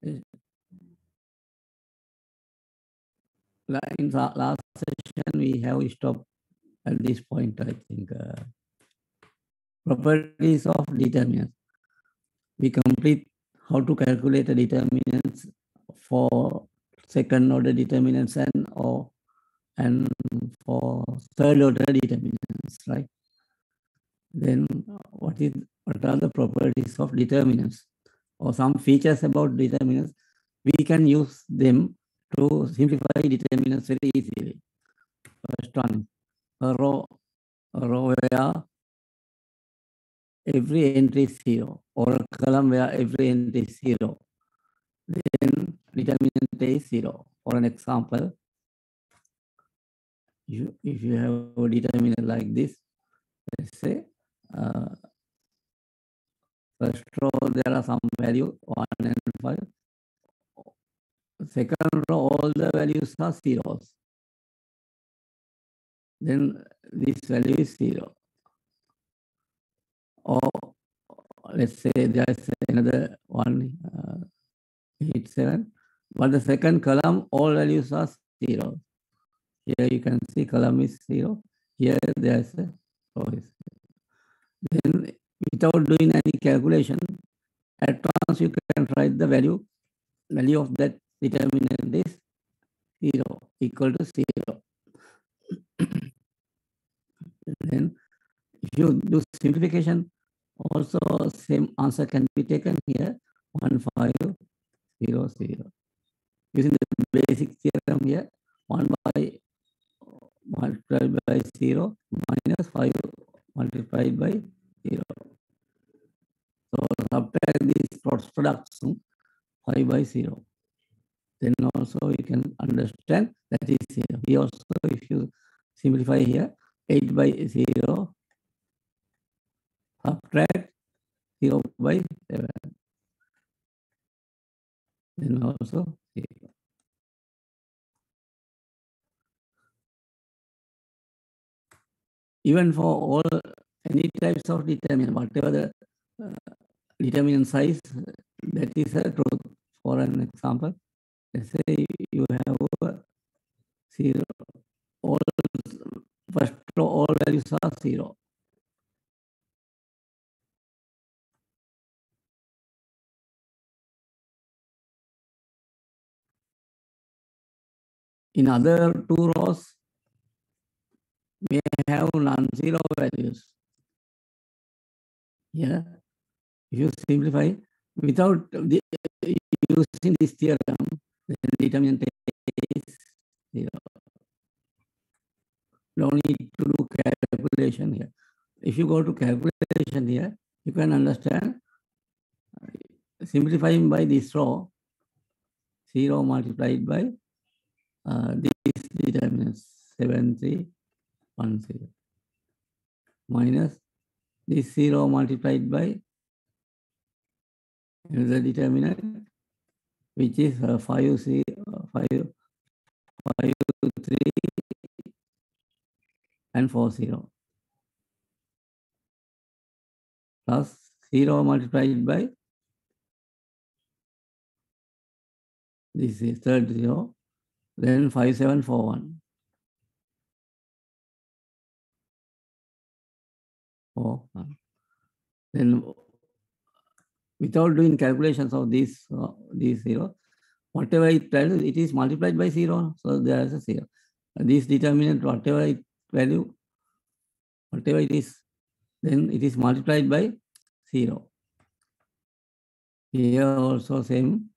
In the last session, we have stopped at this point, I think. Properties of determinants. We complete how to calculate the determinants for second order determinants and for third order determinants, right? Then what are the properties of determinants or some features about determinants? We can use them to simplify determinants very easily. First one, a row where every entry is 0, or a column where every entry is 0. Then determinant is 0. For an example, if you have a determinant like this, let's say, first row there are some value 1 and 5. Second row all the values are zeros. Then this value is 0. Or let's say there is another 1, 8, 7. But the second column, all values are 0. Here you can see column is 0. Here there is a row is 0. Then without doing any calculation, at once you can write the value of that determinant is 0, equal to 0. Then if you do simplification, also same answer can be taken here, 1, 5, 0, 0. Using the basic theorem here, 1 by multiplied by 0 minus 5 multiplied by 0. So subtract these products, 5 by 0. Then also you can understand that is 0. Here also, if you simplify here, 8 by 0, subtract 0 by 7. Then also 0. Even for all any types of determinant, whatever the determinant size, that is a truth. For an example, let's say you have 0, all first row all values are 0. In other two rows, we have non-zero values. Here, if you simplify without using this theorem, the determinant is 0. Don't need to do calculation here. If you go to calculation here, you can understand simplifying by this row, 0 multiplied by this determinant 7, 3, 1, 0, minus this 0 multiplied by the determinant, which is 5, 3, and 4, 0, plus 0 multiplied by this is third 0, then 5, 7, 4, 1. 4, 1. Then without doing calculations of these 0, whatever it is multiplied by 0, so there is a 0. This determinant, whatever it is, then it is multiplied by 0. Here also same,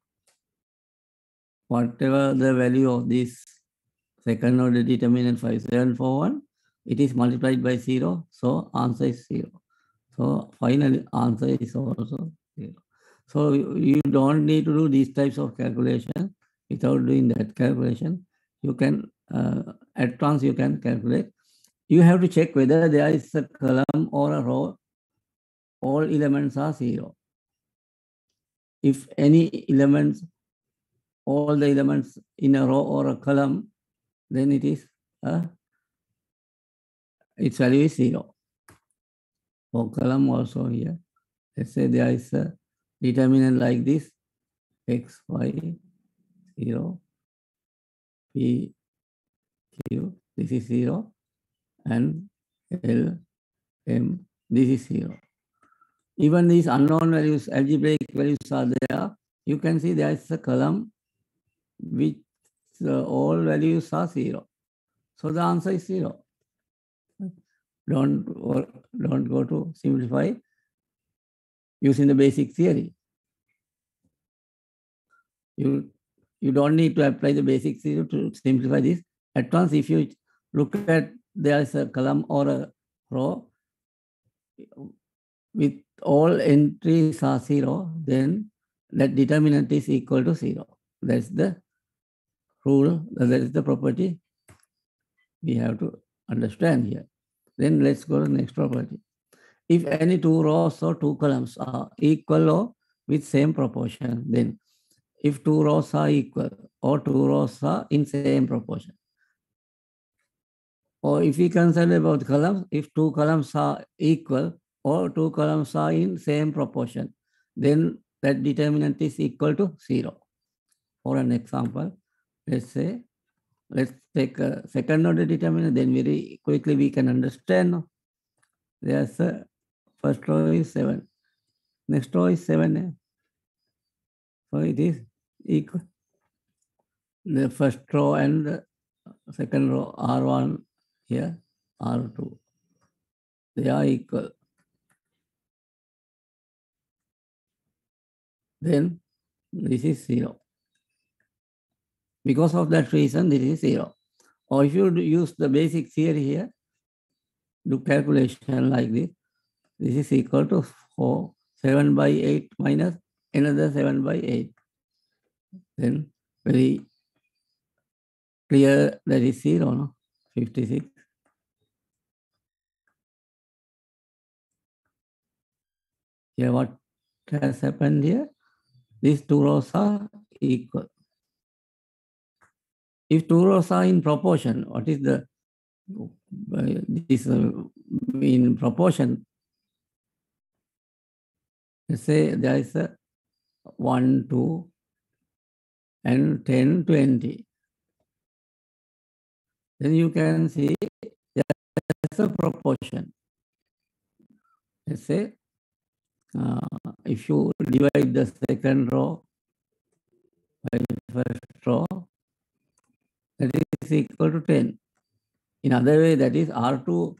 whatever the value of this second order determinant 5, 7, 4, 1, it is multiplied by 0, so answer is 0. So final answer is also 0. So you don't need to do these types of calculation. Without doing that calculation, you can, at once you can calculate. You have to check whether there is a column or a row, all elements are 0. If any elements, all the elements in a row or a column, then it is, its value is 0. For column also here, let's say there is a determinant like this, X, Y, 0, P, Q, this is 0, and L, M, this is 0. Even these unknown values, algebraic values are there. You can see there is a column which all values are 0. So the answer is 0. Don't go to simplify using the basic theory. You don't need to apply the basic theory to simplify this. At once, if you look at there is a column or a row with all entries are 0, then that determinant is equal to 0. That's the rule, that is the property we have to understand here. Then let's go to the next property. If any two rows or two columns are equal or with same proportion, then if two rows are equal or two rows are in same proportion. Or if we consider about columns, if two columns are equal or two columns are in same proportion, then that determinant is equal to 0. For an example, let's take a second order determinant, then very quickly we can understand. There's a first row is 7. Next row is 7. So it is equal. The first row and the second row, R1 here, R2. They are equal. Then this is 0. Because of that reason, this is 0. Or if you use the basic theory here, do calculation like this. This is equal to 4, 7 by 8 minus another 7 by 8. Then very clear that is 0, no? 56. Here what has happened here? These two rows are equal. If two rows are in proportion, what is the this in proportion? Let's say there is a 1, 2, and 10, 20. Then you can see there's a proportion. Let's say if you divide the second row by the first row, that is equal to 10. In other way, that is R2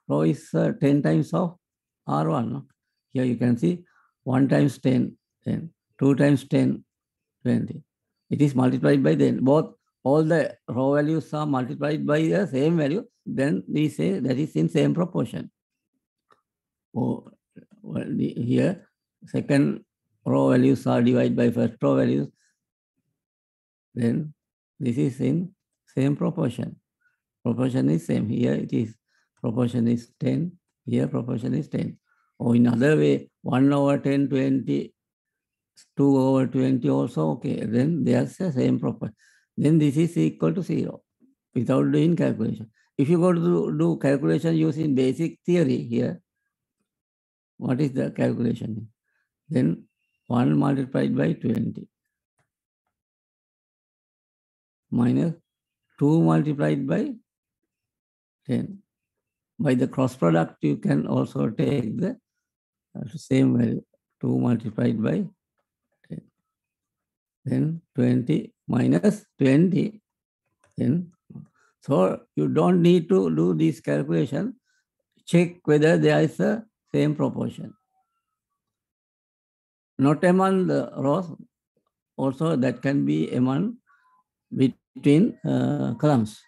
row is 10 times of R1. No? Here you can see 1 times 10, 10, 2 times 10, 20. It is multiplied by then. Both all the row values are multiplied by the same value. Then we say that is in same proportion. Oh, well, here second row values are divided by first row values. Then this is in same proportion. Proportion is same. Here it is proportion is 10. Here proportion is 10. Or in other way, 1 over 10, 20, 2 over 20 also okay. Then there's the same proportion. Then this is equal to 0 without doing calculation. If you go to do calculation using basic theory here, what is the calculation? Then 1 multiplied by 20 minus 2 multiplied by 10. By the cross product, you can also take the same value, 2 multiplied by 10. Then 20 minus 20. Then, so you don't need to do this calculation. Check whether there is a same proportion. Not among the rows, also that can be among between columns.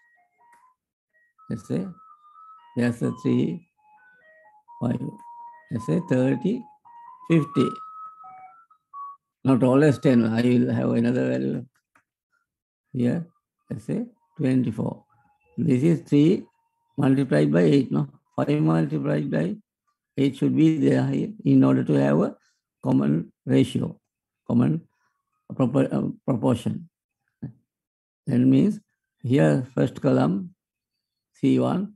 Let's say there's a 3, 5, let's say 30, 50. Not always 10, I will have another value here, let's say 24. This is 3 multiplied by 8, no? 5 multiplied by 8 should be there here in order to have a common ratio, common proportion. That means here first column C1,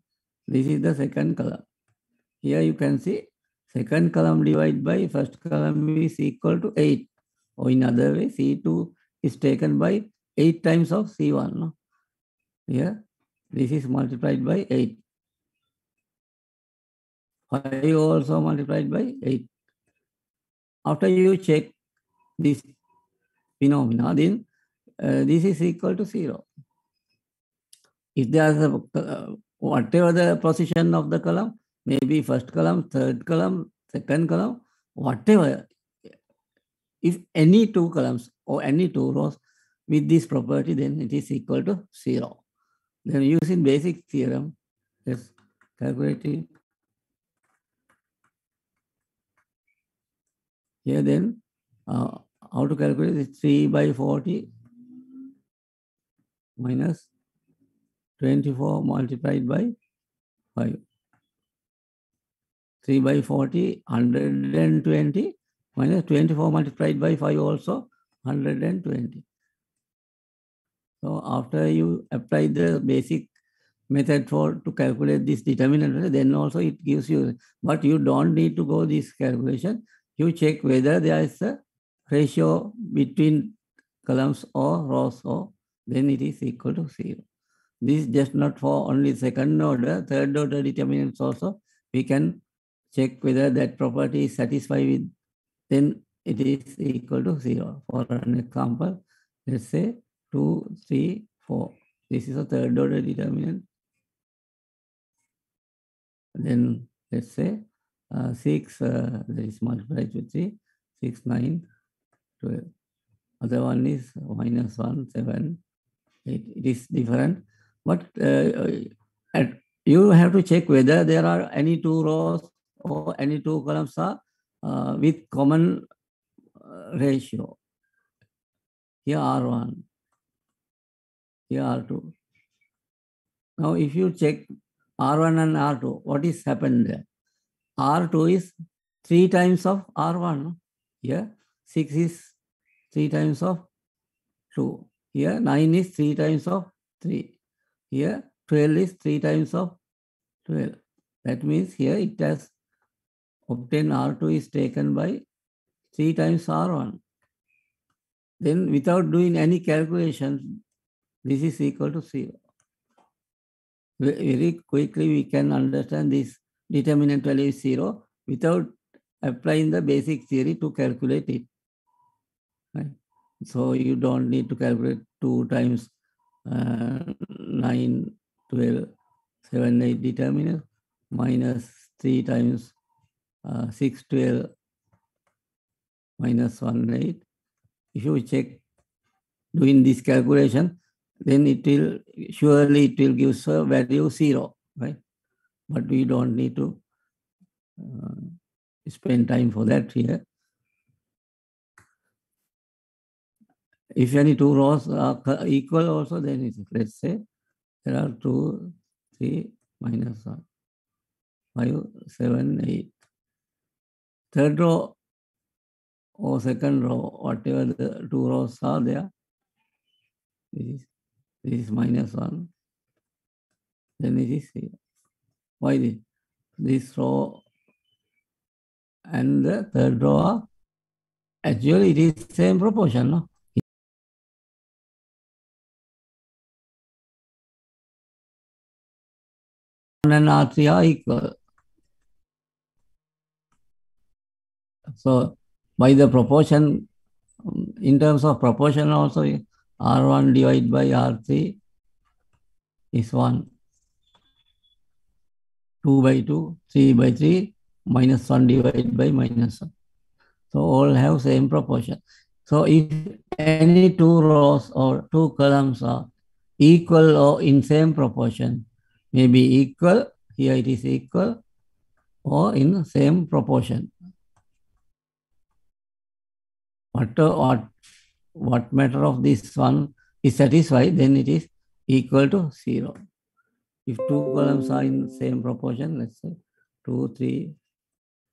this is the second column. Here you can see second column divided by first column is equal to 8. Or in other way, C2 is taken by 8 times of C1. No? Here, this is multiplied by 8. 5 also multiplied by 8. After you check this phenomena, then this is equal to 0. If there is whatever the position of the column, maybe first column, third column, second column, whatever, if any two columns or any two rows with this property, then it is equal to 0. Then using basic theorem, let's calculate it. Here then, how to calculate this? 3 by 40 minus 24 multiplied by 5. 3 by 40, 120 minus 24 multiplied by 5 also 120. So after you apply the basic method to calculate this determinant, then also it gives you, but you don't need to go this calculation. You check whether there is a ratio between columns or rows, or then it is equal to 0. This is just not for only second order, third order determinants also. We can check whether that property is satisfied with, then it is equal to 0. For an example, let's say 2, 3, 4. This is a third order determinant. Then let's say 6, that is multiplied with 3, 6, 9, 12. Other one is minus 1, 7, 8. It is different. But you have to check whether there are any two rows or any two columns are with common ratio. Here R1, here R2. Now if you check R1 and R2, what is happened there? R2 is 3 times of R1. Here 6 is 3 times of 2. Here 9 is 3 times of 3. Here 12 is 3 times of 12. That means here it has obtained R2 is taken by 3 times R1. Then without doing any calculation, this is equal to 0. Very quickly we can understand this determinant value is 0 without applying the basic theory to calculate it. Right? So you don't need to calculate 2 times 9, 12, 7, 8 determinant minus 3 times 6, 12 minus 1, 8. If you check doing this calculation, then it will surely it will give a value 0, right? But we don't need to spend time for that here. If any two rows are equal also, then it is, let's say there are 2, 3 minus 1, 5, 7, 8. Third row or second row, whatever the two rows are there, this is minus 1, then it is 0. Why this? This row and the third row are actually it is same proportion, no? And R3 are equal. So by the proportion, in terms of proportion also, R1 divided by R3 is 1. 2 by 2, 3 by 3, minus 1 divided by minus 1. So all have same proportion. So if any two rows or two columns are equal or in same proportion, maybe equal, here it is equal, or in same proportion. What matter of this one is satisfied, then it is equal to 0. If two columns are in same proportion, let's say 2, 3,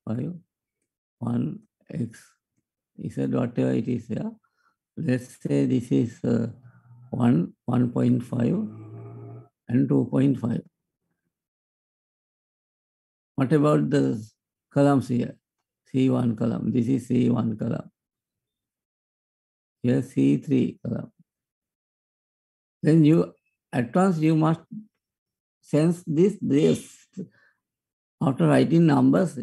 5, 1, x, z, whatever it is here. Let's say this is 1, 1.5 and 2.5. What about the columns here? C1 column. This is C1 column. here C3 column. Then you, at once you must sense this. After writing numbers,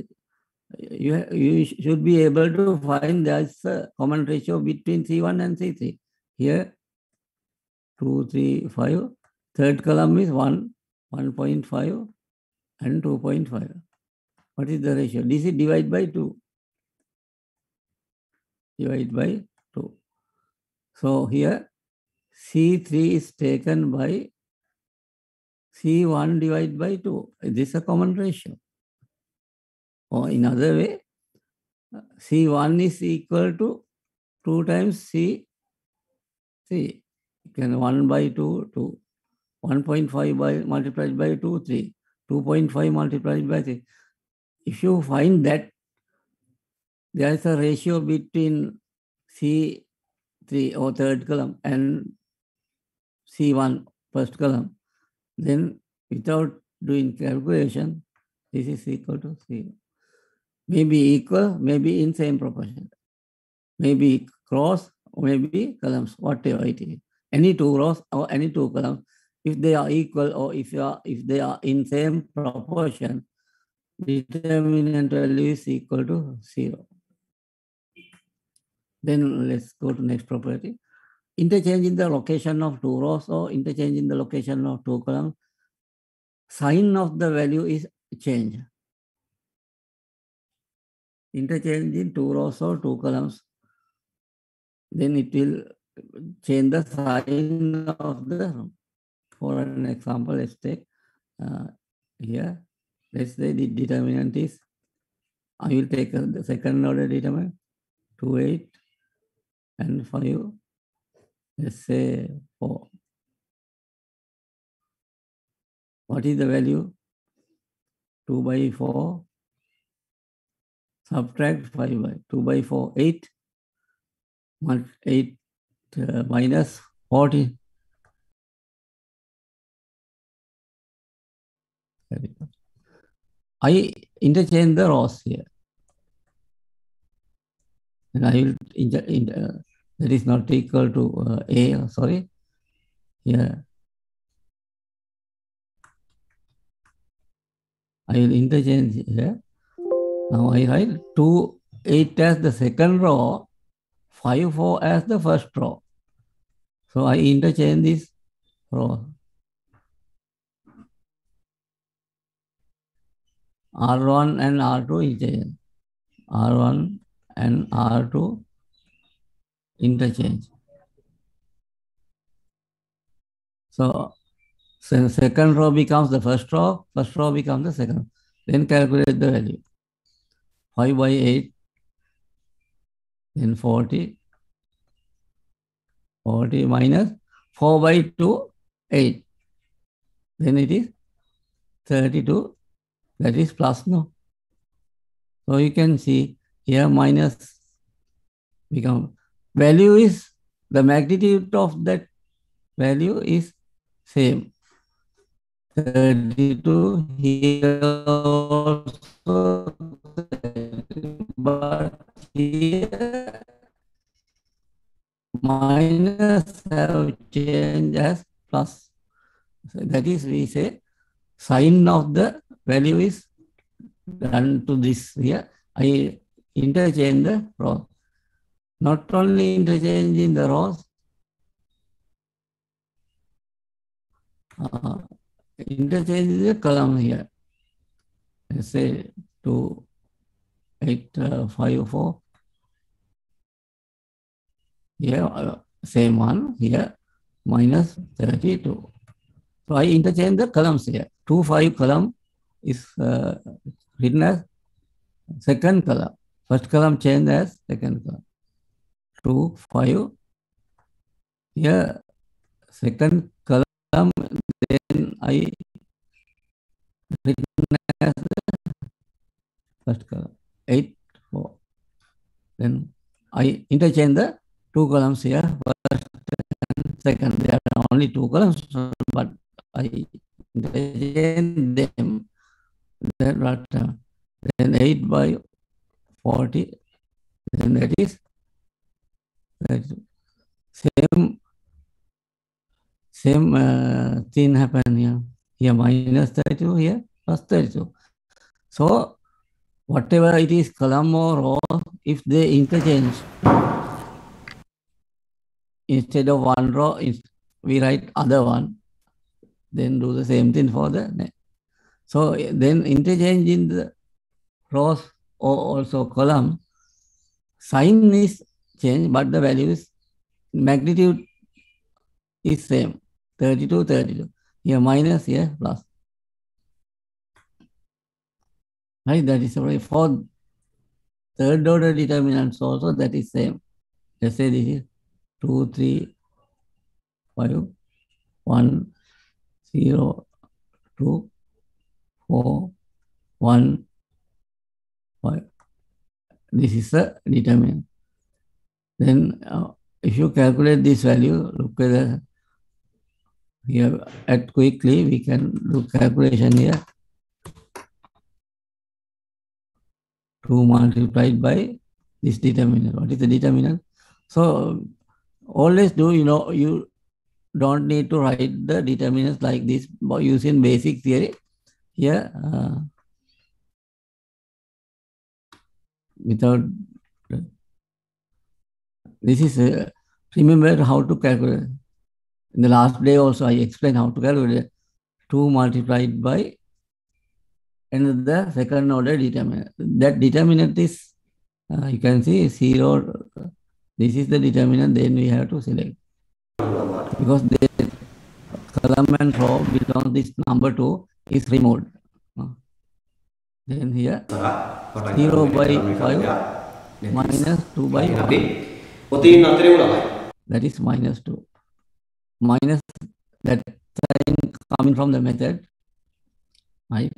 you should be able to find there's a common ratio between C1 and C3. Here, 2, 3, 5. Third column is 1, 1.5 and 2.5. What is the ratio? This is divided by 2. Divide by 2. So here C3 is taken by C1 divided by 2. This is a common ratio. Or in other way, C1 is equal to 2 times C3. You can 1 by 2, 2. 1.5 by multiplied by 2, 3. 2.5 multiplied by 3. If you find that there is a ratio between C3 or third column and C1 first column, then without doing calculation, this is equal to 0. Maybe equal, maybe in same proportion. Maybe cross, or maybe columns, whatever it is. Any two rows or any two columns, if they are equal or if they are in same proportion, determinant value is equal to 0. Then let's go to next property. Interchange in the location of two rows or interchange in the location of two columns, sign of the value is changed. Interchange in two rows or two columns, then it will change the sign of the. For an example, let's take here. Let's say the determinant is, I will take the second order determinant, 2, 8 and 5. Let's say 4. What is the value? 2 by 4. Subtract 5 by 2 by 4, 8. 8 minus 40. I interchange the rows here. And I will that is not equal to A, sorry. Here. I will interchange here. Now I write 2, 8 as the second row, 5, 4 as the first row. So I interchange this row. R1 and R2 interchange. R1 and R2 interchange. So second row becomes the first row becomes the second. Then calculate the value. 5 by 8, then 40. 40 minus 4 by 2, 8. Then it is 32. That is plus, no? So you can see here minus become, value is, the magnitude of that value is same. 32 here also, but here minus have changed as plus. So that is, we say, sign of the value is done to this here. I interchange the rows. Not only interchanging the rows, interchange the column here. Let's say 2, 8, 5, 4. Here, same one here, minus 32. So I interchange the columns here. 2, 5 column is written as second column. First column changed as second column. 2, 5. Here, second column, then I written as the first column. 8, 4. Then I interchange the two columns here, first and second. There are only two columns, but I interchange them. Then 8 by 40, then that is 32. Same thing happen here. Here minus 32, here plus 32. So whatever it is, column or row, if they interchange, instead of one row, we write other one, then do the same thing for the next. So then interchange in the rows or also column, sign is changed, but the value is magnitude is same, 32, 32. Here minus, here plus. Right, that is right. For third order determinants also, that is same. Let's say this is 2, 3, 5, 1, 0, 2, 4, 1, 5. This is the determinant. Then if you calculate this value, look at the here at quickly, we can do calculation here. 2 multiplied by this determinant. What is the determinant? So always do, you don't need to write the determinants like this by using basic theory. Here, without, this is, remember how to calculate. In the last day also, I explained how to calculate 2 multiplied by another second order determinant. That determinant is, you can see 0. This is the determinant, then we have to select. Because the column and row belong this number 2 is removed. Then here 0 by 5 minus 2 by 5. That is minus 2. Minus that sign coming from the method. Right?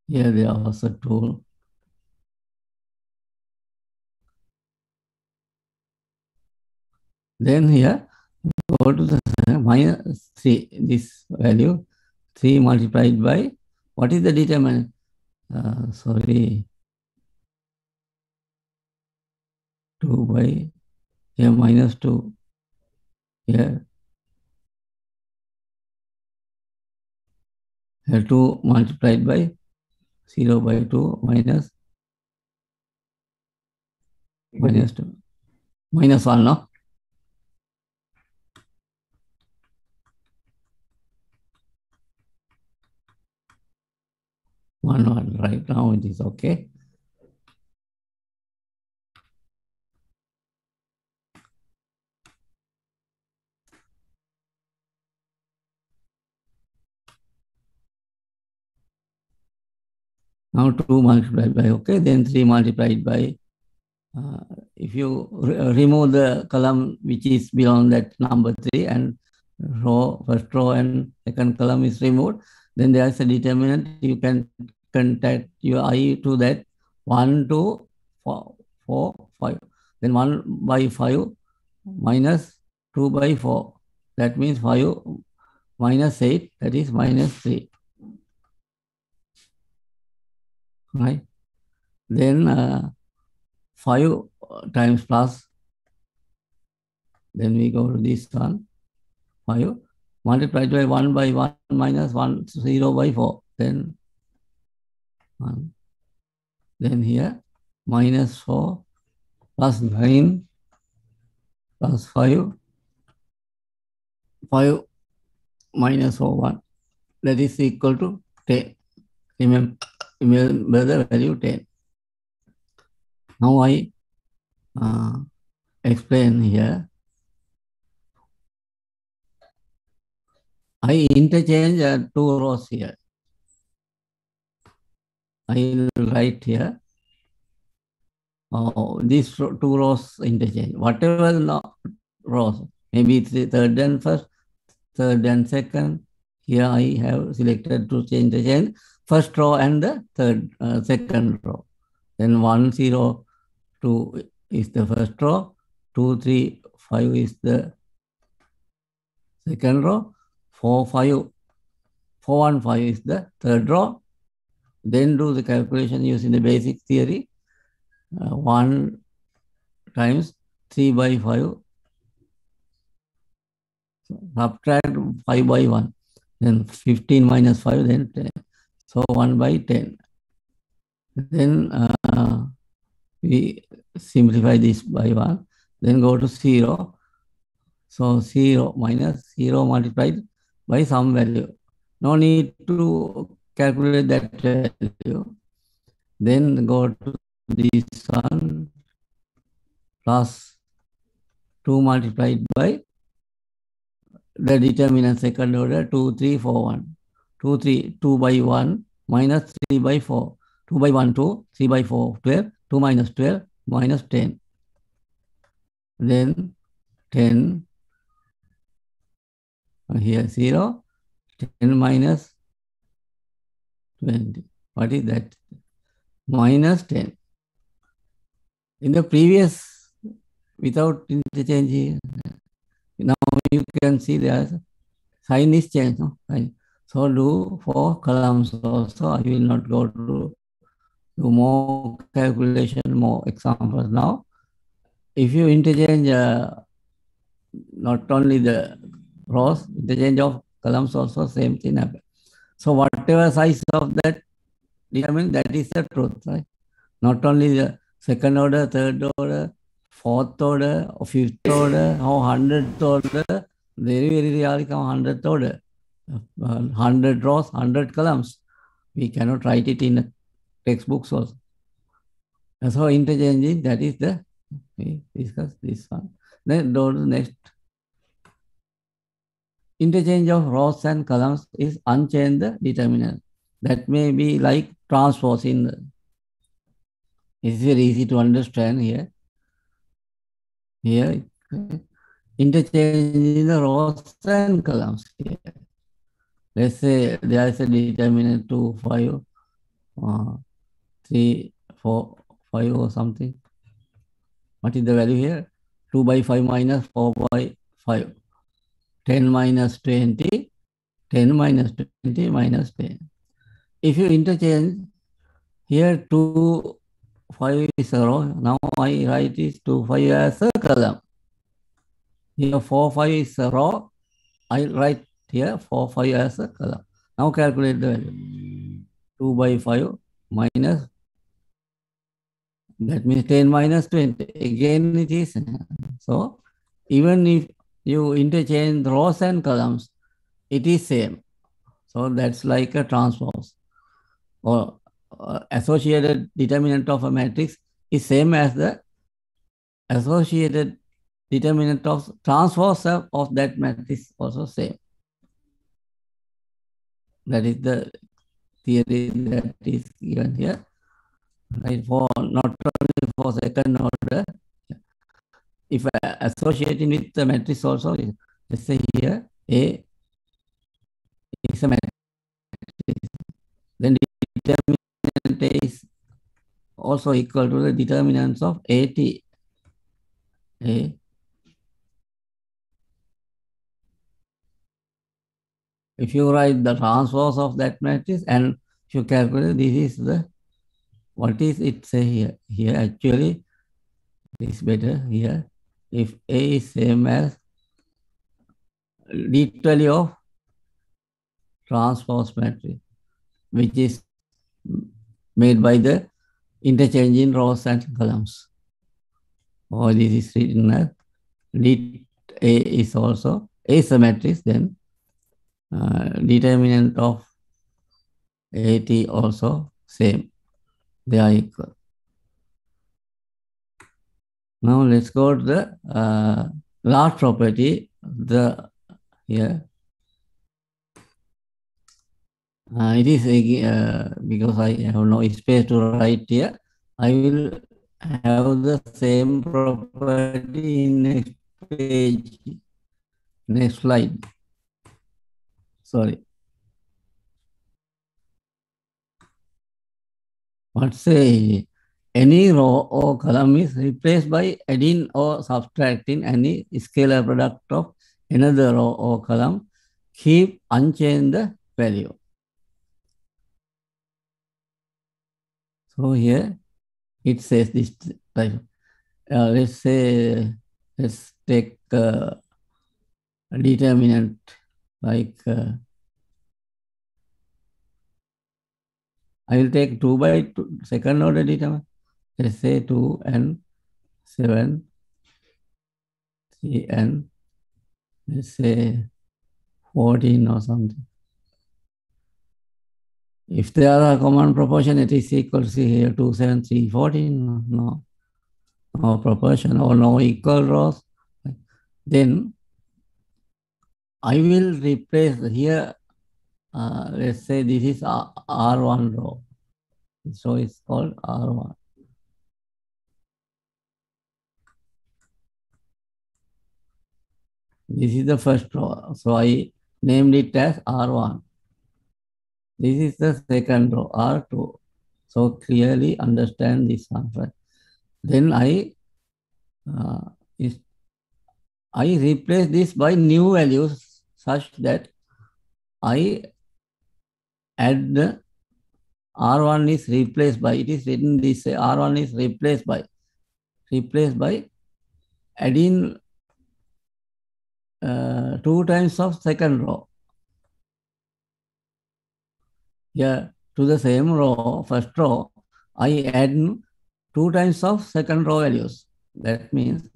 Here there are also 2. Then here go to the minus 3. This value 3 multiplied by, what is the determinant? Sorry, 2 by, here minus 2. Here 2 multiplied by 0 by 2 minus 2. Minus 1, no? One. Right now it is okay. Now 2 multiplied by, okay, then 3 multiplied by, if you remove the column which is beyond that number 3 and first row and second column is removed, then there is a determinant. You can contact your I to that 1, 2, 4, 5. Then 1 by 5 minus 2 by 4. That means 5 minus 8, that is minus 3. Right? Then 5 times plus. Then we go to this one. 5 multiplied by 1 by 1 minus 1, 0 by 4. Then 1. Then here minus 4 plus 9 plus 5. 5 minus 4, 1. That is equal to 10. Remember the value 10. Now I explain here. I interchange 2 rows here. I will write here. These 2 rows interchange. Whatever the rows, maybe third and first, third and second. Here I have selected to interchange first row and the second row. Then 1, 0, 2 is the first row. 2, 3, 5 is the second row. 4, 5, 4, 1, 5 is the third row. Then do the calculation using the basic theory. 1 times 3 by 5. Subtract 5 by 1. Then 15 minus 5, then 10. So 1 by 10. Then we simplify this by 1. Then go to 0. So 0 minus 0 multiplied by some value. No need to calculate that value. Then go to this one plus 2 multiplied by the determinant second order 2, 3, 4, 1. 2 by 1 minus 3 by 4. 2 by 1, 2, 3 by 4, 12, 2 minus 12, minus 10. Then 10, here 0, 10 minus 20. What is that? Minus 10. In the previous, without interchange, now you can see there's sign is changed. No? So do for columns also. I will not go to do more calculation, more examples now. If you interchange not only the rows, interchange of columns also, same thing happens. So whatever size of that determine, that is the truth, right? Not only the second order, third order, fourth order, or fifth order, or 100th order, very, very rarely come 100th order. 100 rows, 100 columns. We cannot write it in textbooks also. And so interchanging, that is the, we discuss this one. Then go to the next. Interchange of rows and columns is unchanged determinant. That may be like transpose in the, it's very easy to understand here. Here, interchanging the rows and columns here. Let's say there is a determinant 2, 5, 3, 4, 5 or something. What is the value here? 2 by 5 minus 4 by 5. 10 minus 20, 10 minus 20 minus 10. If you interchange, here 2, 5 is a row. Now I write it 2, 5 as a column. Here 4, 5 is a row. I write here 4, 5 as a column. Now calculate the value. 2 by 5 minus, that means 10 minus 20. Again it is. So even if you interchange rows and columns, it is same. So that's like a transpose. Or associated determinant of a matrix is same as the associated determinant of transpose of that matrix, also same. That is the theory that is given here. Right? For not only for second order, if associating with the matrix also, let's say here A is a matrix, then determinant A is also equal to the determinants of AT. A. If you write the transpose of that matrix and if you calculate, this is the, what is it say here? Here actually is better here. If A is same as D value of transpose matrix, which is made by the interchanging rows and columns. Or this is written as D A is also A is a matrix, then determinant of AT also same. They are equal. Now let's go to the last property. Here it is because I have no space to write here. I will have the same property in next page, next slide. Sorry. What say any row or column is replaced by adding or subtracting any scalar product of another row or column, keep unchanged the value. So here it says this type. Let's say, let's take a determinant like I will take 2 by 2, second order determinant. Let's say 2 and 7, 3 and let's say 14 or something. If there are a common proportion, it is equal to here 2, 7, 3, 14. No, no proportion or no equal rows. Then I will replace here, let's say this is R1 row. So it's called R1. This is the first row. So I named it as R1. This is the second row, R2. So clearly understand this one. Right? Then I replace this by new values such that I add the R1 is replaced by, it is written this R1 is replaced by adding 2 times of second row. Here to the same row, first row, I add 2 times of second row values. That means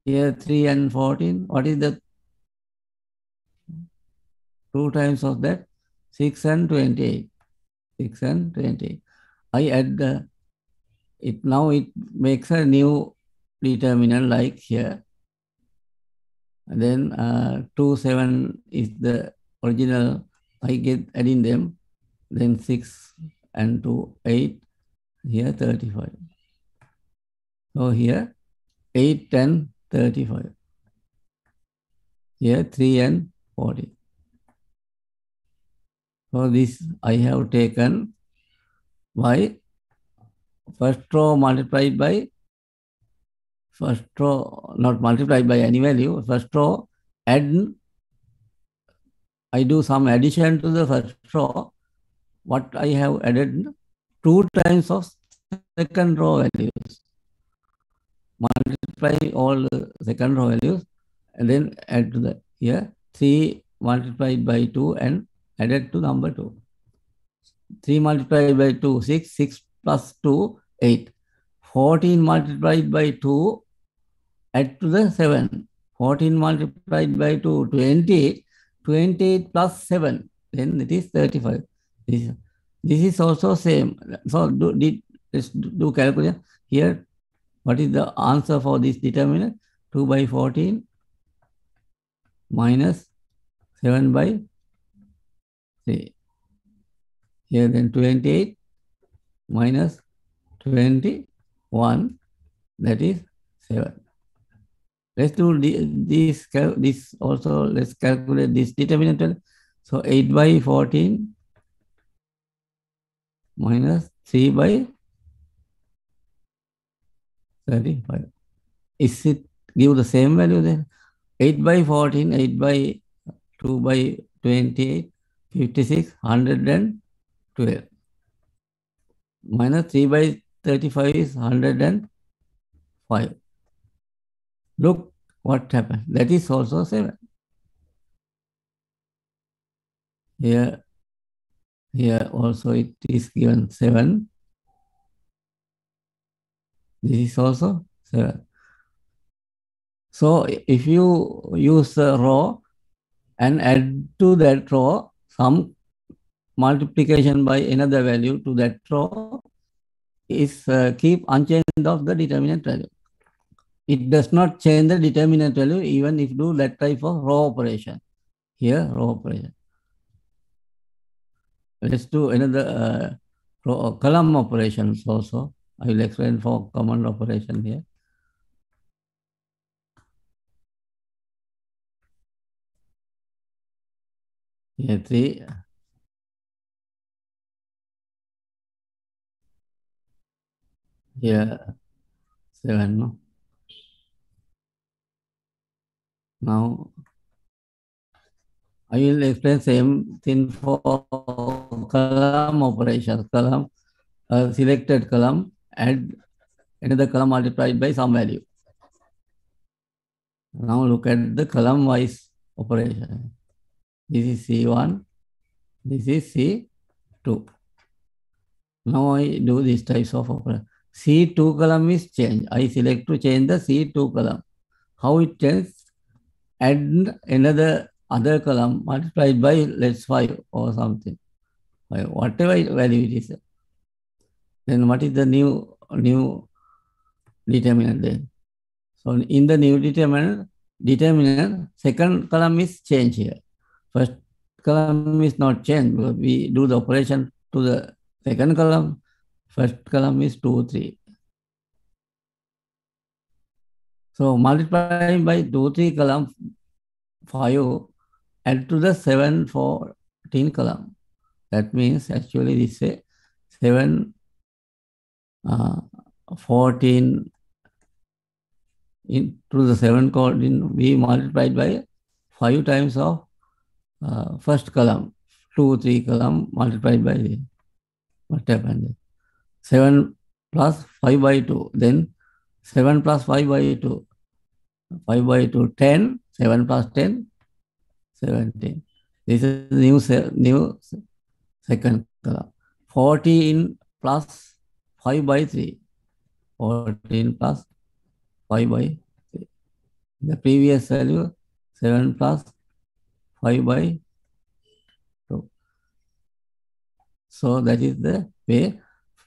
here 3 and 14, what is the 2 times of that? 6 and 28. 6 and 28. I add it, now it makes a new determinant like here. And then 2, 7 is the original, I get adding them, then 6 and 2, 8, here 35. So here 8 and 35. Here 3 and 40. So this I have taken by first row multiplied by first row, not multiplied by any value, first row add, I do some addition to the first row. What I have added 2 times of second row values. Multiply all the second row values and then add to the here 3 multiplied by 2 and added to number 2. 3 multiplied by 2, 6, 6 plus 2, 8. 14 multiplied by 2, add to the 7. 14 multiplied by 2, 28. 28 plus 7, then it is 35. This is also same. So let's do calculation. Here, what is the answer for this determinant? 2 by 14 minus 7 by 3. Here then 28 minus 21, that is 7. Let's do this also, let's calculate this determinant. So 8 by 14 minus 3 by 35. Is it give the same value then? 8 by 14, 8 by 2 by 28, 56, 112. Minus 3 by 35 is 105. Look what happened. That is also 7. Here also it is given 7. This is also 7. So if you use a row and add to that row some multiplication by another value to that row, is keep unchanged of the determinant value. It does not change the determinant value even if do that type of row operation. Here, row operation. Let's do another column operations also. I will explain for common operation here. Here 3. Here 7. No? Now I will explain same thing for column operations. Column a selected column, add another column multiplied by some value. Now look at the column-wise operation. This is C1, this is C2. Now I do these types of operation. C2 column is changed. I select to change the C2 column. How it changes? Add another other column multiplied by let's 5 or something. Whatever value it is. Then what is the new determinant then? So in the new determinant, second column is changed here. First column is not changed because we do the operation to the second column. First column is 2, 3. So multiplying by 2, 3 column 5, add to the 7, 14 column. That means actually this is 7, 14 into the 7 coordinate, we multiplied by 5 times of first column, 2, 3 column multiplied by the, what happened? 7 plus 5 by 2, then 7 plus 5 by 2, 5 by 2, 10, 7 plus 10, 17. This is new second column. 14 plus 5 by 3, 14 plus 5 by 3. The previous value, 7 plus 5 by 2. So that is the way.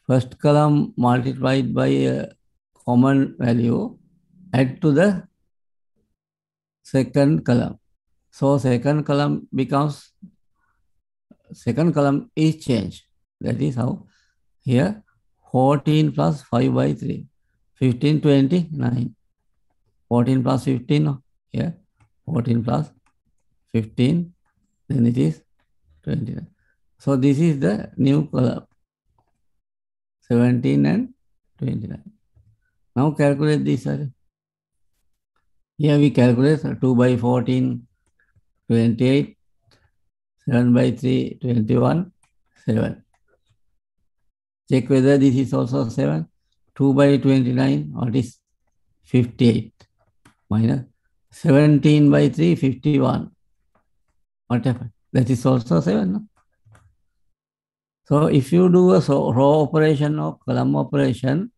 First column multiplied by a common value, add to the second column. So second column is changed. That is how here 14 plus 5 by 3, 15, 29. 14 plus 15 here, 14 plus 15, then it is 29. So this is the new column, 17 and 29. Now calculate this. Here we calculate 2 by 14, 28, 7 by 3, 21, 7. Check whether this is also 7. 2 by 29, what is 58? Minus 17 by 3, 51. What happened? That is also 7. No? So if you do a row operation or column operation,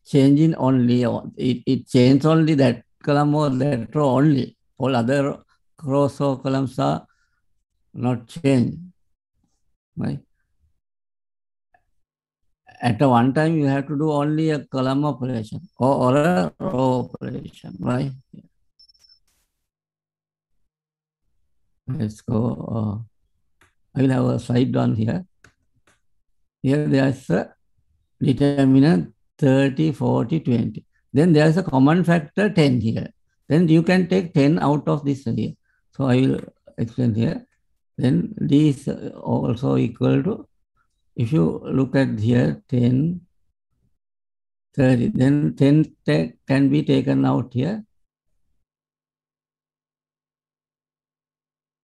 changing only, it changes only that column or that row only. All other rows or columns are not changed. Right? At a one time, you have to do only a column operation or a row operation, right? Let's go. I will have a slide down here. Here there is a determinant 30, 40, 20. Then there is a common factor 10 here. Then you can take 10 out of this here. So I will explain here. Then this also equal to, if you look at here, 10, 30, then 10 can be taken out here.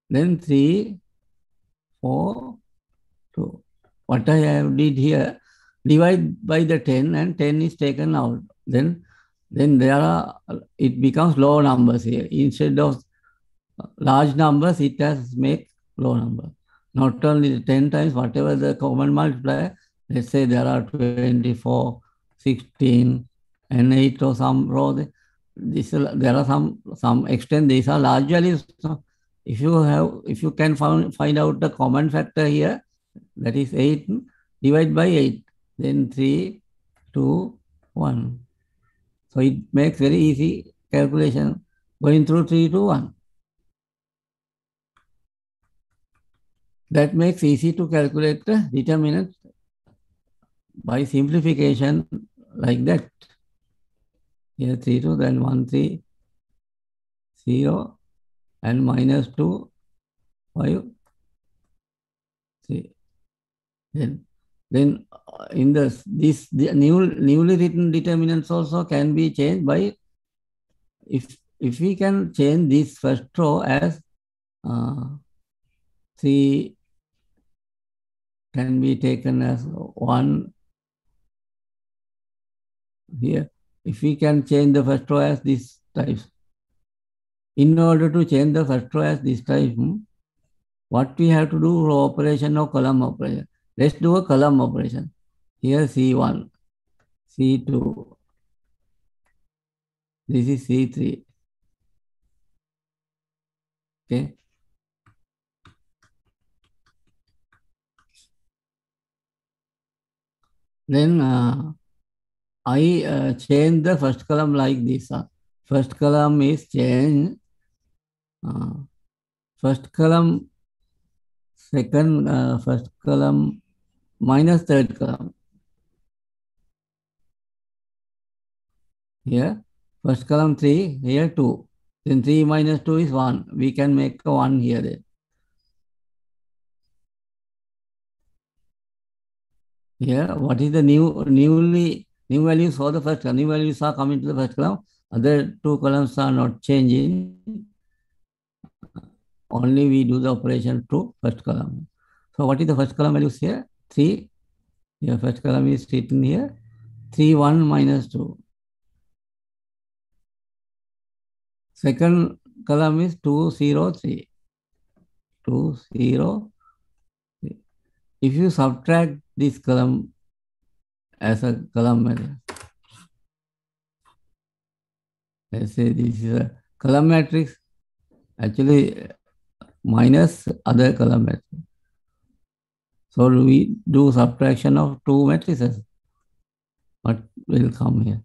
Then 3, 4, 2. What I have did here, divide by the 10 and 10 is taken out. Then there are, it becomes low numbers here. Instead of large numbers, it has make low number. Not only 10 times, whatever the common multiplier, let's say there are 24, 16, and 8 or some row. There are some extent, these are large values. So if you can find out the common factor here, that is 8, divide by 8, then 3, 2, 1. So it makes very easy calculation going through 3 to 1. That makes easy to calculate the determinant by simplification like that. Here 3, 2, then 1, 3, 0, and minus 2, 5, 3. Then in the newly written determinants also can be changed by, if we can change this first row as 3 can be taken as 1, here. If we can change the first row as this type. In order to change the first row as this type, what we have to do, row operation or column operation. Let's do a column operation. Here C1, C2, this is C3. Okay. Then I change the first column like this. First column is change. First column, second, first column minus third column. Here, first column 3, here 2. Then 3 minus 2 is 1. We can make a 1 here then. Here, what is the new values for the first column? New values are coming to the first column. Other two columns are not changing. Only we do the operation to first column. So what is the first column values here? 3. Here first column is written here. 3, 1 minus 2. Second column is 2, 0, 3. 2, 0, 3. If you subtract this column as a column, let's say this is a column matrix, actually minus other column matrix. So we do subtraction of two matrices. What will come here?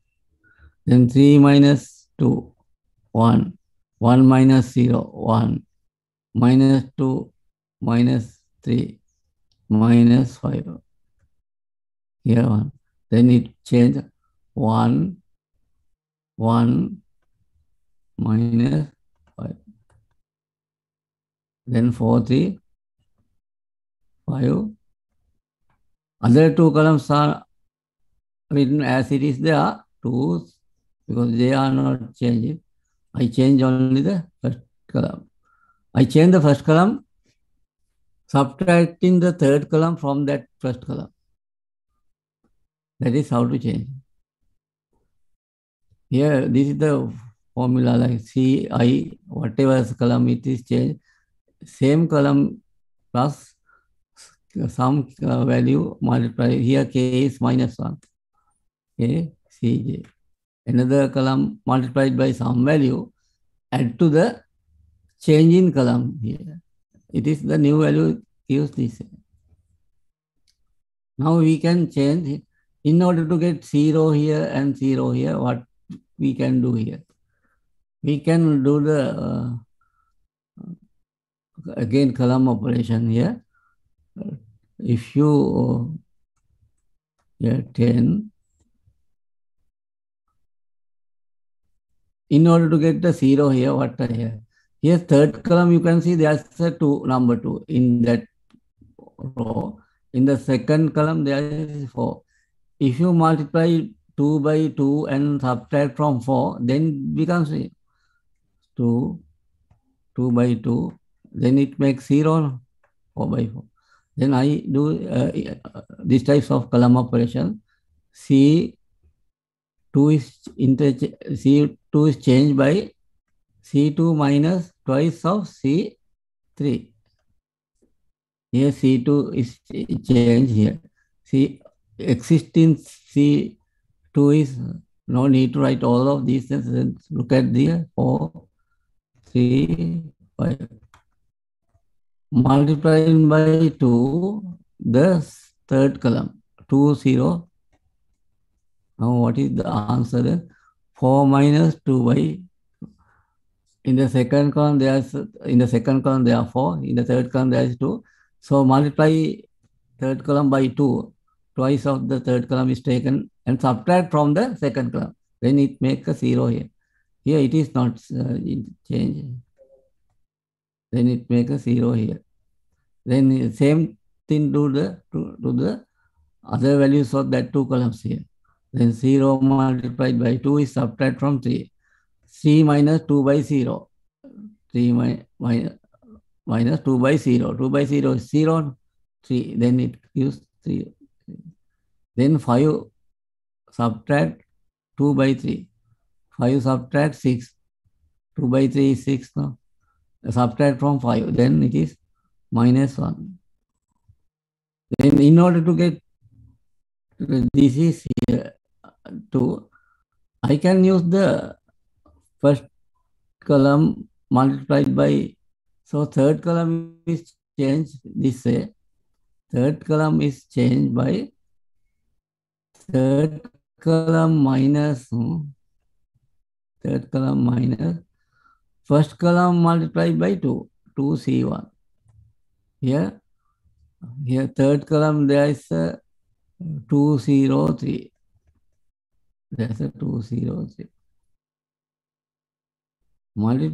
Then 3 minus 2, 1. 1 minus 0, 1. Minus 2, minus 3, minus 5. Here 1. Then it change 1, 1, minus 5. Then 4, 3, 5. Other two columns are written as it is there, 2, because they are not changing. I change only the first column. I change the first column, subtracting the third column from that first column. That is how to change. Here, this is the formula like Ci, whatever column it is changed, same column plus some value multiply. Here K is minus 1. K, Cj. Another column multiplied by some value, add to the change in column here. It is the new value gives this. Now we can change it. In order to get 0 here and 0 here, what we can do here? We can do the, again, column operation here. If you, here 10, in order to get the 0 here, what here? Here third column, you can see there's a number 2 in that row. In the second column, there is 4. If you multiply 2 by 2 and subtract from 4, then becomes 2 by 2. Then it makes 0, 4 by 4. Then I do these types of column operation. C2 is changed by C2 minus twice of C3. Here C2 is changed here. See, existing C2 is no need to write all of these. Look at the 4, 3, 5. Multiplying by 2, the third column, 2, 0. Now what is the answer then? 4 minus 2 by, in the second column there are 4, in the third column there is 2. So multiply third column by 2, twice of the third column is taken and subtract from the second column. Then it makes a 0 here. Here it is not changing. Then it makes a 0 here. Then same thing to the other values of that two columns here. Then 0 multiplied by 2 is subtract from 3. 3 minus 2 by 0. 3 minus 2 by 0. 2 by 0 is 0. 3. Then it gives 3. Then 5 subtract 2 by 3. 5 subtract 6. 2 by 3 is 6 now. Subtract from 5. Then it is minus 1. Then in order to get this is here 2, I can use the first column multiplied by, so third column is changed this way. Third column is changed by third column minus third column minus first column multiplied by 2, 2C1. Here third column there is a 203. There's a 203. Minus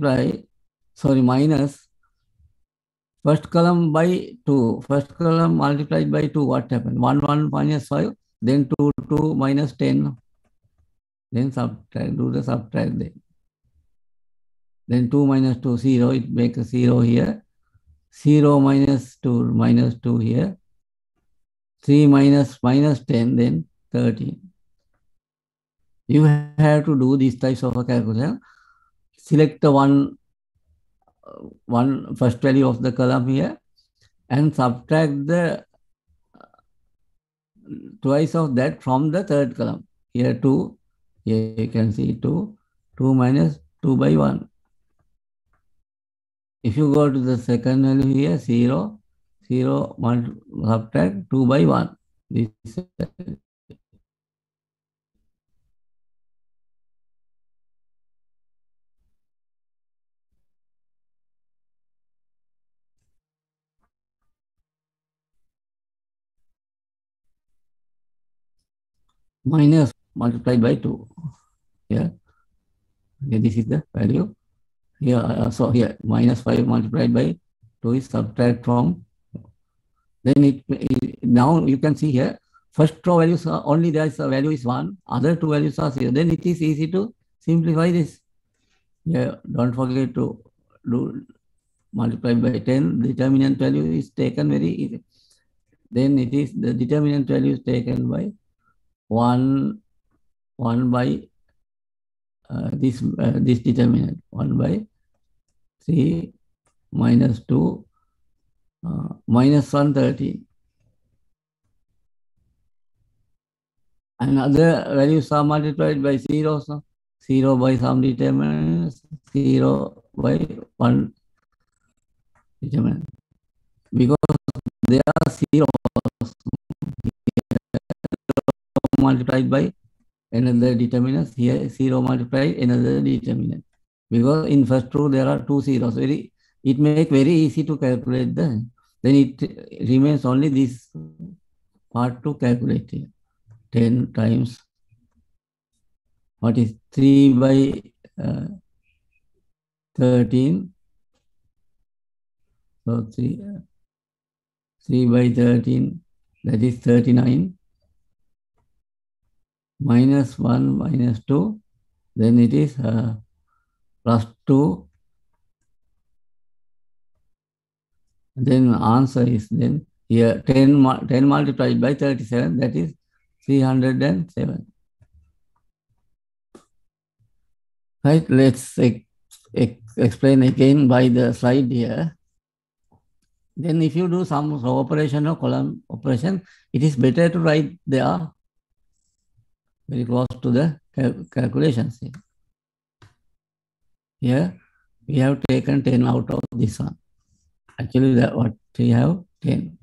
first column by 2. First column multiplied by 2, what happened? 1, 1 minus 5, then 2, 2 minus 10. Then subtract, do the subtract then. Then 2 minus 2, 0, it makes a 0 here. 0 minus 2 here. 3 minus 10, then 13. You have to do these types of a calculation. Select the one first value of the column here and subtract the twice of that from the third column. Here 2, here you can see 2, 2 minus 2 by 1. If you go to the second value here, 0, 0 subtract 2 by 1. This minus multiplied by 2. Here, this is the value. Here, so here, minus 5 multiplied by 2 is subtract from. Then now you can see here, first row values are only there is a value is 1, other two values are 0. Then it is easy to simplify this. Yeah, don't forget to do multiply by 10. Determinant value is taken very easy. Then it is the determinant value is taken by 1 by this determinant, 1 by 3 minus 2 minus 113. And other values are multiplied by 0. So 0 by some determinant, 0 by 1 determinant. Because they are 0 multiplied by another determinant. Here 0 multiplied another determinant. Because in first row there are 2 zeros. It makes very easy to calculate then it remains only this part to calculate here. 10 times what is 3 by 13. So 3 by 13, that is 39. Minus 1 minus 2, then it is plus 2. Then answer is then here 10 multiplied by 37, that is 307. Right, let's explain again by the slide here. Then if you do some row operation or column operation, it is better to write there very close to the calculations. Here we have taken 10 out of this one. Actually, what we have 10.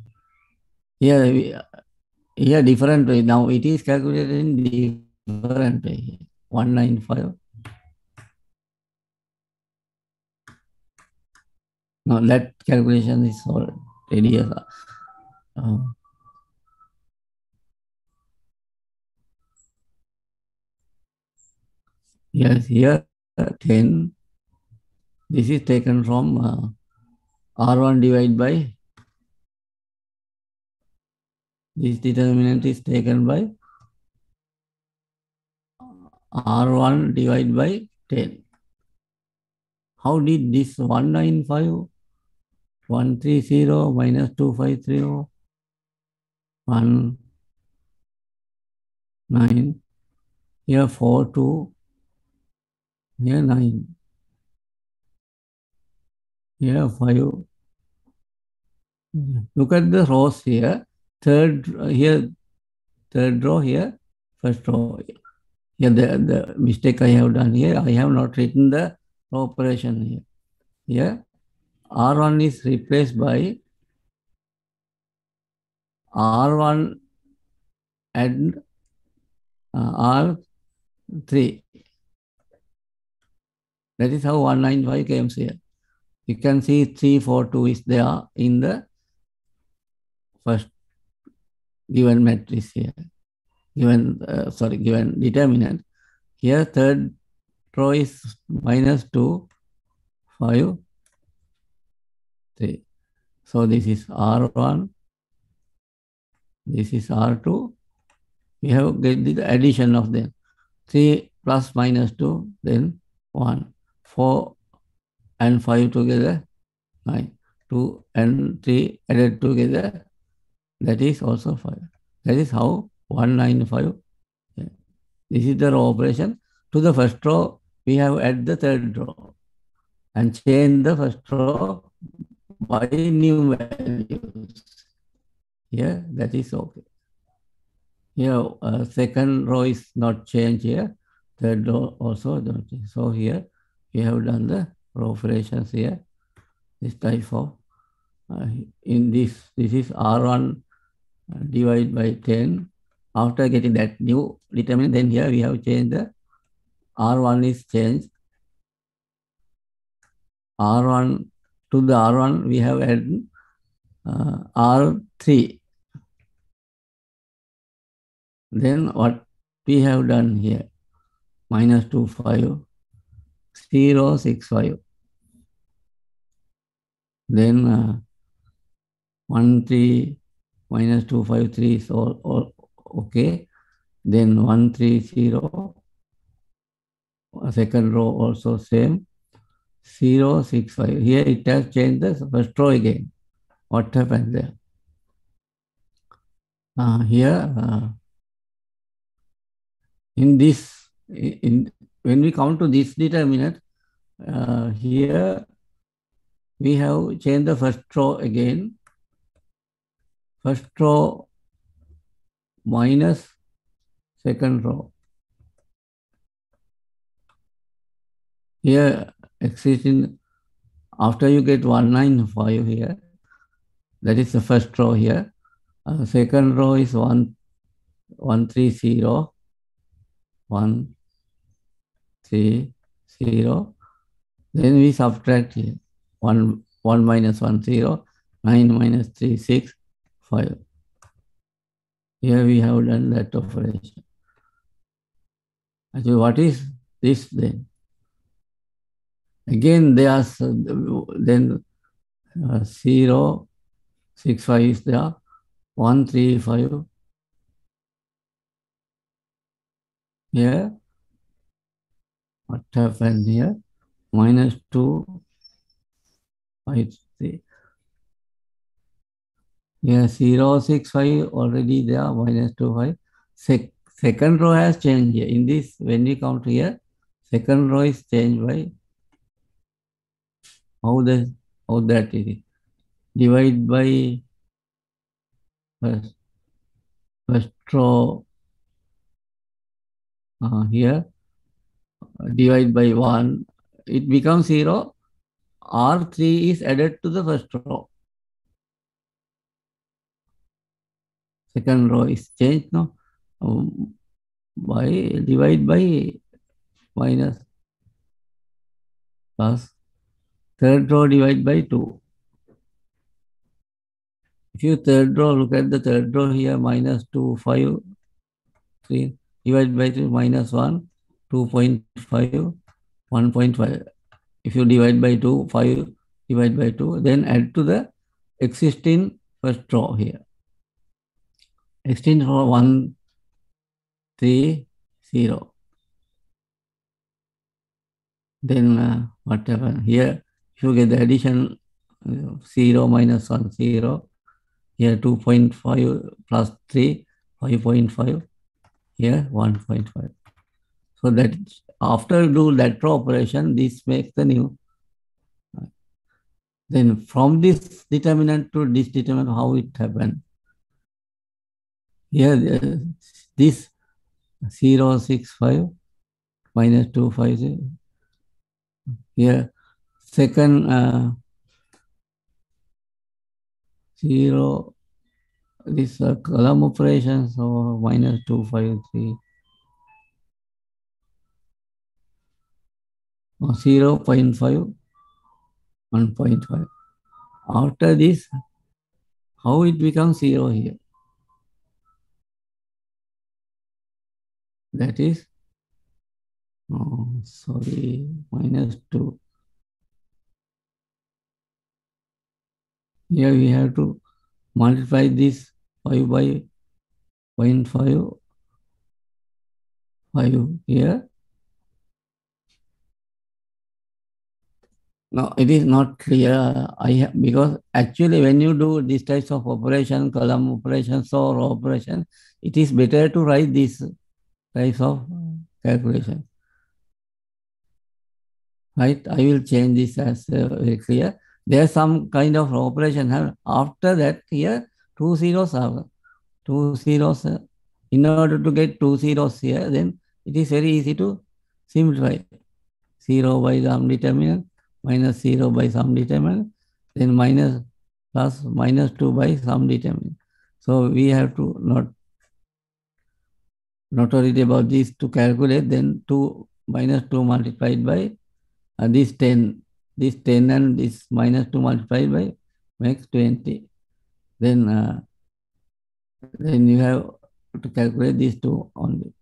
Here different way. Now it is calculated in different way. 195. Now that calculation is already yes, here 10. This is taken from R1 divided by, this determinant is taken by R1 divided by 10. How did this 195, 130 minus 2530, 19, Here 4, 2. Here 9. Here 5. Look at the rows here. Third here, third row here, first row. Here the mistake I have done here, I have not written the operation here. Here R1 is replaced by R1 and R3. That is how 195 comes here. You can see 3, 4, 2 is there in the first given matrix here. Given determinant. Here third row is -2, 5, 3. So this is R1, this is R2. We have get the addition of them. 3 plus -2, then 1. 4 and 5 together, 9. 2 and 3 added together, that is also 5. That is how 195. Yeah. This is the row operation. To the first row, we have add the third row and change the first row by new values. Here, that is okay. Here, second row is not changed here. Third row also don't change. So here, we have done the row operations here. This type of, in this is R1 divided by 10. After getting that new determinant, then here we have changed the R1 is changed. R1 to the R1 we have added R3. Then what we have done here, -2, 5, 0, 6, 5. Then 1, 3, -2, 5, 3 is all okay. Then 1, 3, 0. Second row also same. 0, 6, 5. Here it has changed the first row again. What happened there? Here, in this, when we come to this determinant, here we have changed the first row again. First row minus second row. Here existing, after you get 195 here, that is the first row here. Second row is 1, 1, 3, 0, 1, 3, 0. Then we subtract here. 1 minus 1, 0, 9 minus 3, 6, 5. Here we have done that operation. Actually, what is this then? Again, there are then 0, 6, 5 is there, 1, 3, 5. Here, what happened here? -2, 5, 3. Here, 0, 6, 5 already there, -2, 5. Second row has changed here. In this, when we count here, second row is changed by how that is. Divide by first row here, divide by 1, it becomes 0. R3 is added to the first row. Second row is changed now. By divide by minus plus. Third row divide by 2. If you third row, look at the third row here, -2, 5, 3, divide by 3, -1, 2.5, 1.5. If you divide by 2, 5 divide by 2, then add to the existing first row here. Existing row 1, 3, 0. Then what happened here? If you get the addition, 0 minus 1, 0. Here 2.5 plus 3, 5.5. Here 1.5. So that after do that operation, this makes the new. Then from this determinant to this determinant, how it happened? Here, this 065 minus 250. Here, second 0, this column operation, so minus 253. 0.5, 1.5. After this, how it becomes 0 here? That is, minus 2. Here we have to multiply this 5 by 0.5, 5 here. No, it is not clear. Because actually when you do these types of operation, column operations or row operation, it is better to write these types of calculation. Right? I will change this as very clear. There's some kind of operation. After that, here, 2 zeros are 2 zeros. In order to get 2 zeros here, then it is very easy to simplify. 0 by some determinant, minus 0 by some determinant, then minus plus minus 2 by some determinant. So we have to not worry about this to calculate, then 2 minus 2 multiplied by this 10. This 10 and this minus 2 multiplied by makes 20. Then you have to calculate these two only.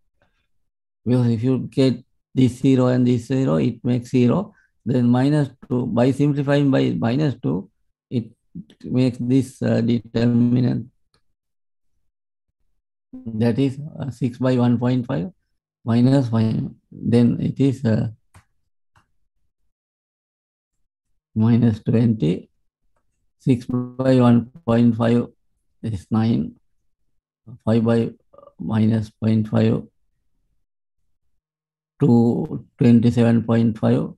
Because if you get this 0 and this 0, it makes 0. Then minus 2, by simplifying by minus 2, it makes this determinant. That is 6 by 1.5 minus 5. Then it is minus 20. 6 by 1.5 is 9. 5 by minus 0.5 to 27.5.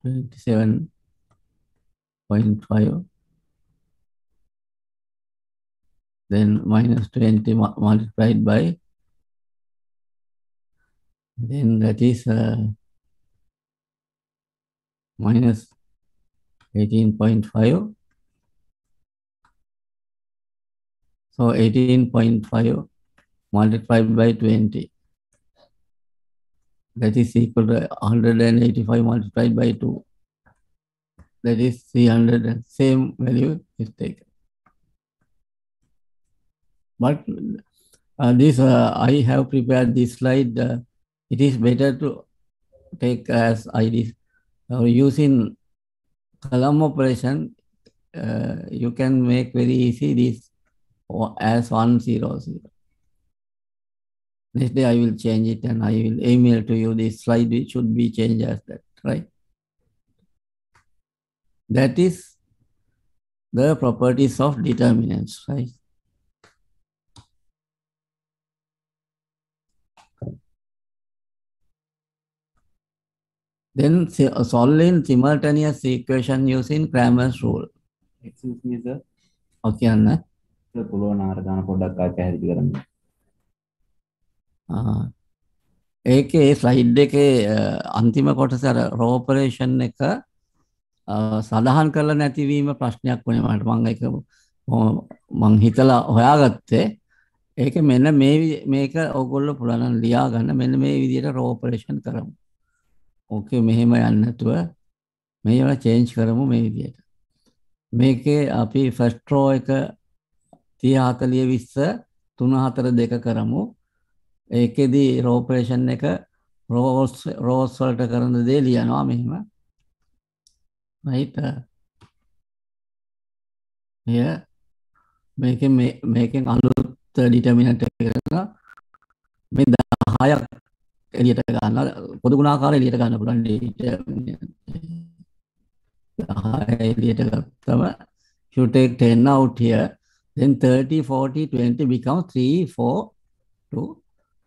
27.5. Then minus 20 multiplied by, then that is minus 18.5. So 18.5 multiplied by 20. That is equal to 185 multiplied by 2. That is 300. Same value is taken. But this I have prepared this slide. It is better to take as I did. Using column operation, you can make very easy this as 100. Next day I will change it and I will email to you this slide, which should be changed as that, right? That is the properties of determinants, right? Then solving simultaneous equation using Cramer's rule. Excuse me, sir. Okay, Anna. ඒකේ slide එකේ අන්තිම කොටස අර raw operation එක සඳහන් කරලා නැතිවීම ප්‍රශ්නයක් වුණේ මට. මම ඒක මං හිතලා හොයාගත්තේ. ඒක මෙන්න මේක ඕගොල්ලෝ පුළුවන් නම් ලියා ගන්න. මෙන්න මේ විදිහට රෝ ඔපරේෂන් කරමු. ඕකේ මෙහෙම යන්න නැතුව මේවා චේන්ජ් කරමු මේ විදිහට. මේකේ අපි ෆස්ට් රෝ එක 30 40 20 3 4 2 කරමු. ඒකෙදි රෝ ඔපරේෂන් එක රෝස් වලට කරන දේ ලියනවා මෙහෙම. right? here මේකෙන් අලුත් ඩිටර්මිනන්ට් එක කරනවා. මේ 10ක් එළියට ගන්නවා. පොදු ගුණාකාරය එළියට ගන්න පුළුවන් ඩිටර්මිනන්ට් 10 එළියට ගත්තම if you take 10 out here, then 30 40 20 becomes 3 4 2.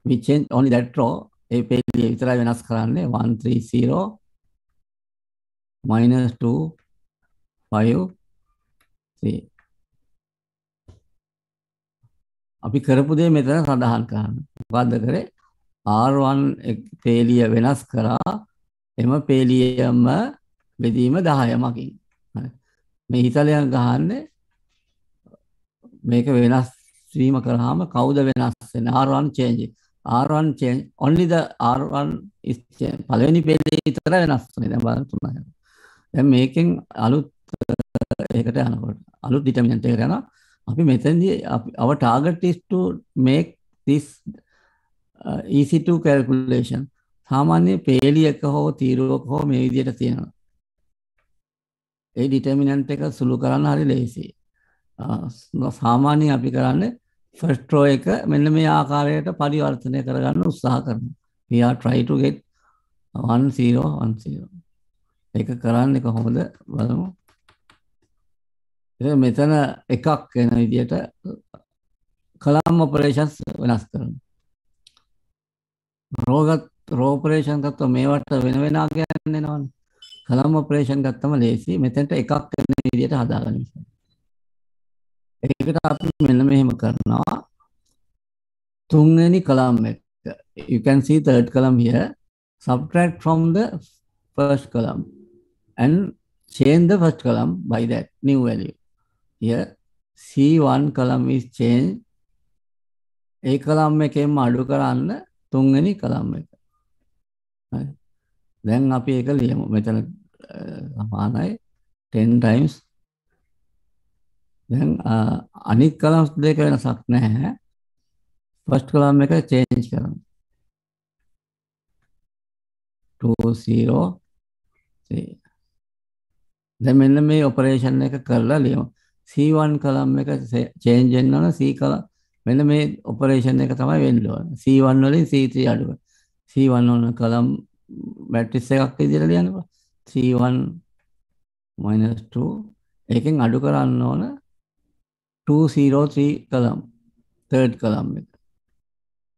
We change only that row. ඒ පේලිය විතරයි වෙනස් කරන්නේ. 130 minus 2 5 3. අපි කරපු දේ මෙතන සඳහන් කරන්න. මොකද්ද කරේ? R1 පේලිය වෙනස් කරා. එම පේලියම බෙදීම 10මකින්. මේ හිතලයන් ගහන්නේ මේක වෙනස් වීම කරාම කවුද වෙනස් වෙන්නේ? R1 change. R1 change. Only the R1 is change. පළවෙනි පේලිය විතර වෙනස් වෙන්නේ. දැන් බලන්න තුනයි. දැන් මේකෙන් අලුත් ඒකට යනකොට අලුත් ඩිටර්මිනන්ට් එකට යනවා. අපි මෙතනදී our target is to make this easy to calculation. සාමාන්‍ය පේලියක හෝ තීරුවක හෝ මේ විදිහට තියෙනවා. ඒ ඩිටර්මිනන්ට් එක සුළු කරන්න හරි ලේසියි. සාමාන්‍යයෙන් අපි කරන්නේ ෆස්ට් රෝ එක මෙන්න මේ ආකාරයට පරිවර්තනය කරගන්න උත්සාහ කරනවා. We are try to get 1 0 1 0. ඒක කරන්නේ කොහොමද බලමු. මෙතන එකක් වෙන විදිහට කලම් ඔපරේෂන්ස් වෙනස් කරනවා. රෝ ඔපරේෂන් ගත්තොත් මේවට වෙන වෙනා කියන්නේ නෑනේ. කලම් ඔපරේෂන් ගත්තම ලේසි. මෙතනට එකක් වෙන විදිහට හදාගන්න. ඒකට අපි මෙන්න මෙහෙම කරනවා. තුන්වෙනි කලම් එක. You can see third column here. Subtract from the first column and change the first column by that new value. Here C1 column is changed. A column එකෙන්ම අඩු කරන්න තුන්වෙනි column එක. හරි. දැන් අපි ඒක ලියමු. මෙතන සමානයි 10 times. දැන් අනිත් columns දෙක වෙනසක් නැහැ. first column එක change කරමු. 2 0 3. දැන් මෙන්න මේ ඔපරේෂන් එක කරලා ලියමු. C1 column එක change වෙන්න ඕන. C column මෙන්න මේ ඔපරේෂන් එක තමයි වෙන්න ඕන. C1 වලින් C3 අඩු කරනවා. C1 වල column matrix එකක් විදිහට ලියන්නකො. C1 minus 2 එකෙන් අඩු කරන්න ඕන 203 column third column එක.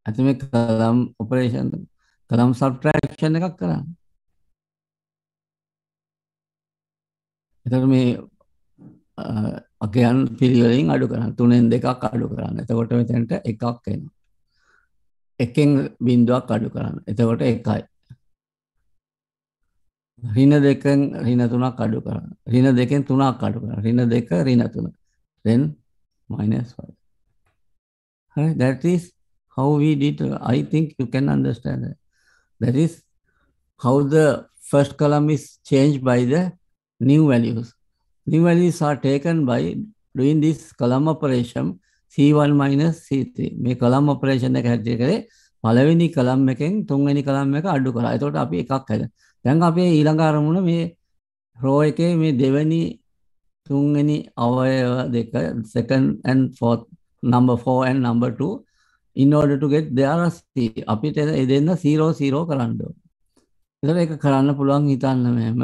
අත මේ column operation column subtraction එකක් කරන්න. එතකොට මේ අගයන් පිළිවෙලින් අඩු කරන්න. 3න් 2ක් අඩු කරන්න. එතකොට මෙතනට එකක් එනවා. එකෙන් බිඳුවක් අඩු කරන්න. එතකොට 1යි. ඍණ 2න් ඍණ 3ක් අඩු කරන්න. ඍණ 2න් 3ක් අඩු කරන්න. ඍණ 2 ඍණ 3. Then minus 5. Right? That is how we did. I think you can understand that. That is how the first column is changed by the new values. New values are taken by doing this column operation C1 minus C3. මේ column operation එක හැටියට කරේ පළවෙනි column එකෙන් තුන්වෙනි column එක අඩු කරා. එතකොට අපි එකක් හැදෙනවා. දැන් අපි ඊළඟ අරමුණ මේ row එකේ මේ දෙවෙනි තුන්වෙනි අවයව දෙක second and fourth number 4 and number 2 in order to get there C. අපිට ඒ දෙන්න 0 0 කරන්න ඕනේ. එතකොට ඒක කරන්න පුළුවන් හිතන්න මෙහෙම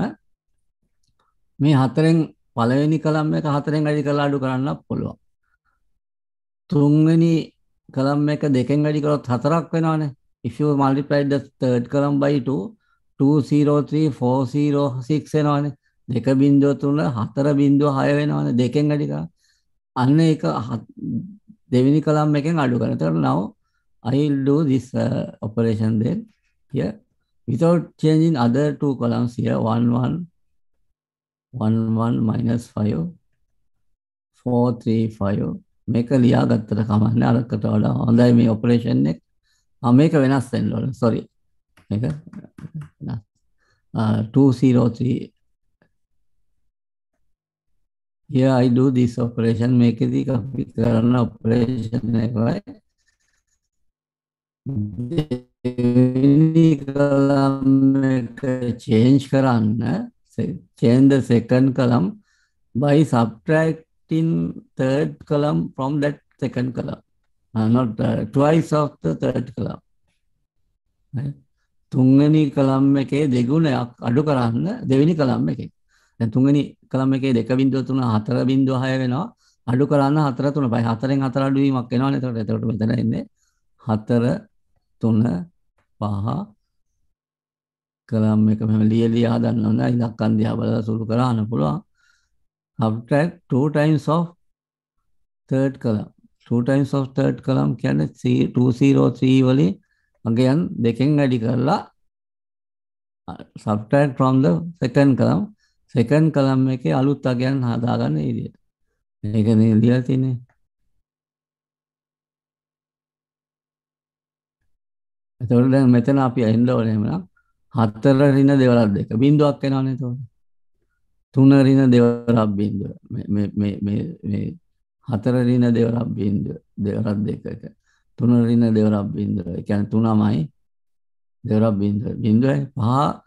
මේ හතරෙන් පළවෙනි column එක හතරෙන් වැඩි කරලා අඩු කරන්නත් පුළුවන්. තුන්වෙනි column එක දෙකෙන් වැඩි කරොත් හතරක් වෙනවනේ. If you multiply the third column by 2 203 406 වෙනවනේ. 2.3 4.6 වෙනවනේ. දෙකෙන් වැඩි කරා. අන්න ඒක දෙවෙනි column එකෙන් අඩු කරනවා. එතකොට now I will do this operation then here without changing other two columns here 1 1 1 1 minus 5 4 3 5 මේක ලියාගත්තට කමන්නේ අරකට වඩා හොඳයි මේ ඔපරේෂන් එක. මේක වෙනස් වෙන්න ඕන. sorry. මේක 203. Here I do this operation. මේකදී අපි කරන ඔපරේෂන් එකයි දෙවෙනි column එක change කරන්න. Change the second column by subtracting third column from that second column. Not twice of the third column. Right? තුන්වෙනි column එකේ දෙගුණයක් අඩු කරන්න දෙවෙනි column එකේ. දැන් තුන්වෙනි column එකේ 2.3 4.6 වෙනවා. අඩු කරන්න 4 3 4න් 4 අඩු වීමක් එනවනේ. එතකොට මෙතන එන්නේ 4 3 5 කලම් එක මෙහෙම ලියලා හදන්න ඕන. ඉලක්කම් දිහා බලලා සුළු කරන්න පුළුවන්. subtract 2 times of third column. 2 times of third column කියන්නේ 203 වලින් again දෙකෙන් වැඩි කරලා subtract from the second column. second column එකේ අලුත් අගයන් හදාගන්න විදියට. මේක නේ ලියලා තියෙන්නේ. එතකොට දැන් මෙතන අපි එන්න ඕනේ එහෙමනම් 4 ඍණ දෙවරක් දෙක බිඳුවක් එනවනේ එතකොට. 3 ඍණ දෙවරක් බිඳුව. මේ 4 ඍණ දෙවරක් බිඳුව. දෙවරක් දෙකක. 3 ඍණ දෙවරක් බිඳුව. ඒ කියන්නේ 3මයි දෙවරක් බිඳුව. බිඳුවයි 5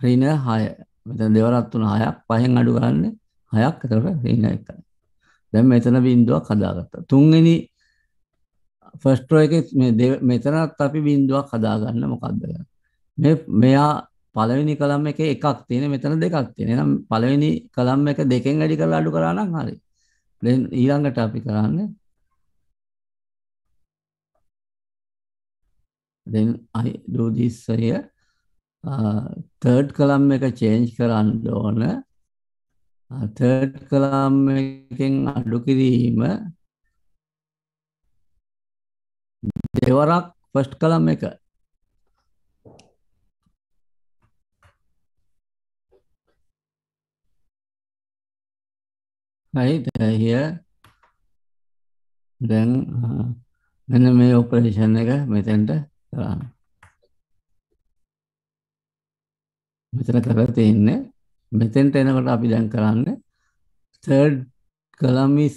ඍණ 6. මෙතන දෙවරක් 3 6ක් 5න් අඩු කරන්නේ 6ක්. එතකොට ඍණ 1යි. දැන් මෙතන බිඳුවක් හදාගත්තා. තුන්වෙනි ෆස්ට් රෝ එකේ මෙතනත් අපි බිඳුවක් හදාගන්න මොකද්ද? මෙයා පළවෙනි කලම් එකේ එකක් තියෙන මෙතන දෙකක් තියෙන. එහෙනම් පළවෙනි කලම් එක දෙකෙන් වැඩි කරලා අඩු කරා නම් හරි. දැන් ඊළඟට අපි කරන්නේ then I do this here. third column එක change කරන්න ඕන. third column එකෙන් අඩු කිරීම දෙවරක් first column එක. right here then මෙන්න මේ operation එක මෙතෙන්ට කරන්න. මෙතන කරලා තියෙන්නේ මෙතෙන්ට එනකොට අපි දැන් කරන්නේ third column is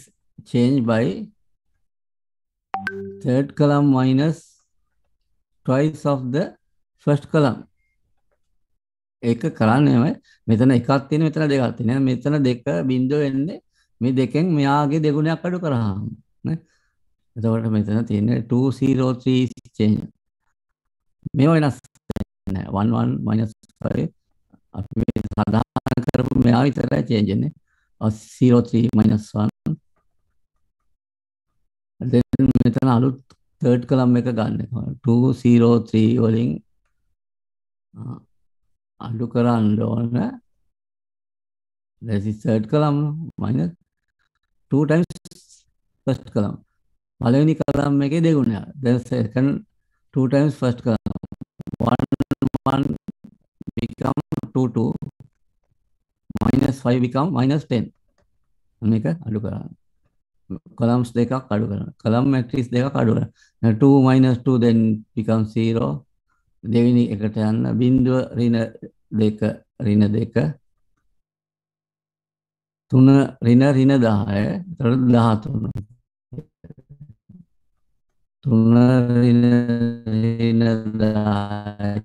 changed by third column minus twice of the first column. ඒක කරන්නේම මෙතන එකක් තියෙන මෙතන දෙකක් තියෙන. මෙතන දෙක බිඳුව වෙන්නේ මේ දෙකෙන් මෙයාගේ දෙගුණයක් අඩු කරාම නේ. එතකොට මෙතන තියෙන්නේ 203 change. මේව වෙනස් නැහැ. 11 minus 5 අපි මේ සාධාරණ කරපු මෙයා විතරයි change වෙන්නේ. 03 minus 1 then මෙතන අලුත් third column එක ගන්න. 203 වලින් අඩු කරන්න ඕන. this is third column minus 2 times first column. පළවෙනි column එකේ දෙගුණයක්. then second 2 times first column. 1 become 2 minus 5 become minus 10. මේක අඩු කරන්න. columns දෙකක් අඩු කරන්න. column matrix දෙකක් අඩු කරන්න. 2 minus 2 then become 0. දෙවෙනි එකට යන්න බිඳුව ඍණ 2 ඍණ 2 3 ඍණ 10. එතකොට 13. 3 ඍණ 10.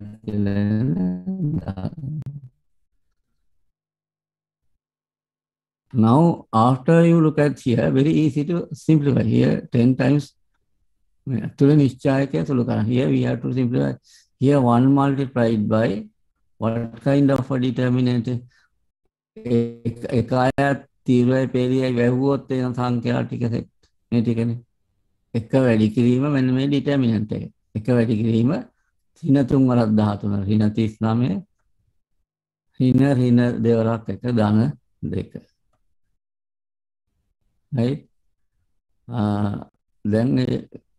Now after you look at here, very easy to simplify. Here 10 times තුල නිශ්චායකය සුළු කරන්න. Here we have to simplify. Here 1 multiplied by what kind of a determinant? එකය තීව්‍රයි පෙරියයි වැහුවොත් එන සංඛ්‍යා ටික සෙට් මේ ටිකනේ. එක වැඩි කිරීම මෙන්න මේ ඩිටර්මිනන්ට් එක. එක වැඩි කිරීම ඍණ 3 වරක් 13 ඍණ 39 ඍණ දෙවරක් එක ධන 2. right දැන්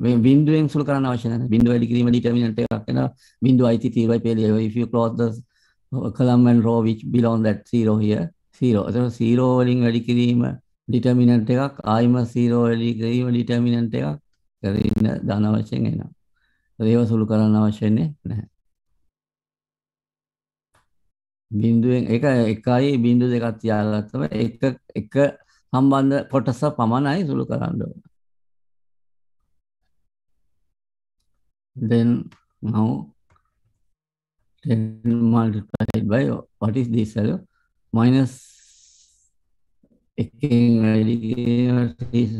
මේ බිඳුවෙන් සුළු කරන්න අවශ්‍ය නැහැ. බිඳුව වැඩි කිරීම ඩිටර්මිනන්ට් එකක් වෙනවා. බිඳුව අයිති තීව්‍රයි පෙරියයි. If you close the column and row which belong that 0 here 0. එතකොට 0 වලින් වැඩි කිරීම ඩිටර්මිනන්ට් එකක් ආයිම 0 වැඩි කිරීම ඩිටර්මිනන්ට් එකක් ඍණ ධන වශයෙන් එනවා. ඒව සුළු කරන්න අවශ්‍ය නැහැ. බිඳුවෙන් එකයි බිඳු දෙකක් තියාගත්තම එක සම්බන්ධ කොටස පමණයි සුළු කරන්න ඕන. then now 10 multiplied by what is this value? minus එකෙන් වැඩි කිරීම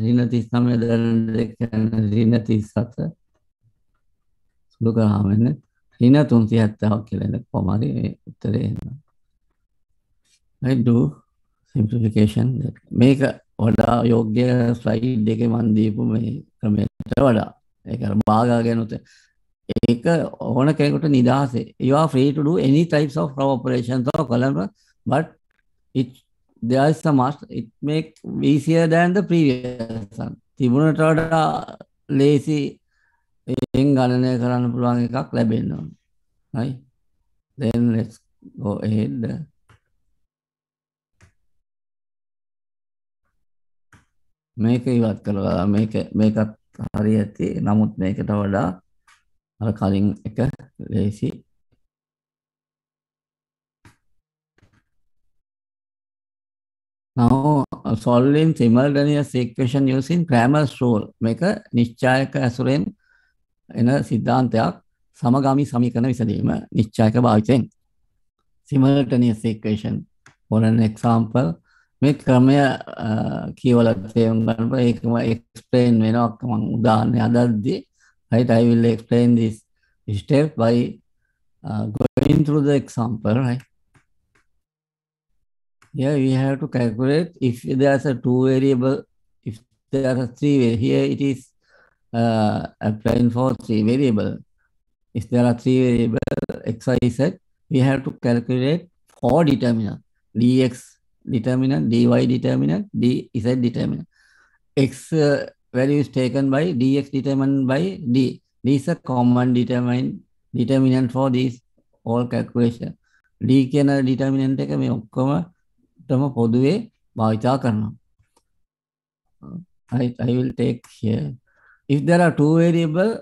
ඍණ 39 ධන 2 ඍණ 37 සුළු කරාම ඍණ 370ක් කියලා එන කොහමද උත්තරේ එනවා. I do simplification. මේක වඩා යෝග්‍ය ස්ලයිඩ් එකේ මන් දීපු මේ ක්‍රමයට වඩා ඒක භාගාගෙන උත ඒක ඕන කෙනෙකුට නිදහසේ. You are free to do any types of row operations or column, but it there is a must. It make easier than the previous one. තිබුණට වඩා lazy එකෙන් ගණනය කරන්න පුළුවන් එකක් ලැබෙන්න ඕන. Right? Then let's go ahead. මේක ඉවත් කරලා මේකත් හරි ඇති. නමුත් මේකට වඩා අර කලින් එක ලේසි. Now solving simultaneous equation using Cramer's rule. මේක නිශ්චායක ඇසුරෙන් එන සිද්ධාන්තයක් සමගාමී සමීකරණ විසඳීම නිශ්චායක භාවිතයෙන්. Simultaneous equation. For an example, මේ ක්‍රමය කියවලා තේරුම් ගන්න ඒකම explain වෙනවා මම උදාහරණයක් අදද්දී. Right, I will explain this step by going through the example, right? Here we have to calculate if there's a two variable, if there are three variable. Here it is applying for three variable. If there are three variable x, y, z, we have to calculate four determinant: dx determinant, dy determinant, dz determinant. X value is taken by dx determined by d. This is a common determinant for this all calculation. D කියන determinant එක මේ ඔක්කොමටම පොදුවේ භාවිතා කරනවා. I will take here. If there are two variable,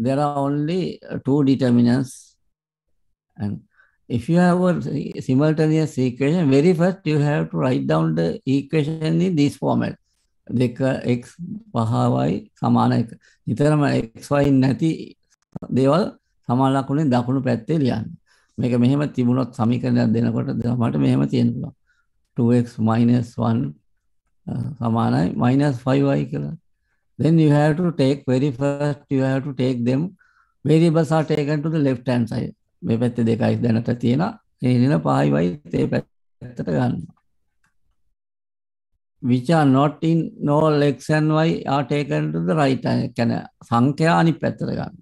there are only two determinants. And if you have a simultaneous equation, very first you have to write down the equation in this format. දෙක x පහ y සමාන එක. නිතරම x y නැති දේවල් සමාන ලකුණෙන් දකුණු පැත්තේ ලියන්න. මේක මෙහෙම තිබුණොත් සමීකරණයක් දෙනකොට මට මෙහෙම තියෙන්න පුළුවන්. 2x minus 1 සමානයි minus 5y කියලා. Then you have to take very first you have to take them variables are taken to the left hand side. මේ පැත්තේ දෙකයි දැනට තියෙනවා. ඒ නින 5y තේ පැත්තට ගන්නවා. Which are not in all x and y are taken to the right hand. කියන සංඛ්‍යා අනිත් පැත්තට ගන්න.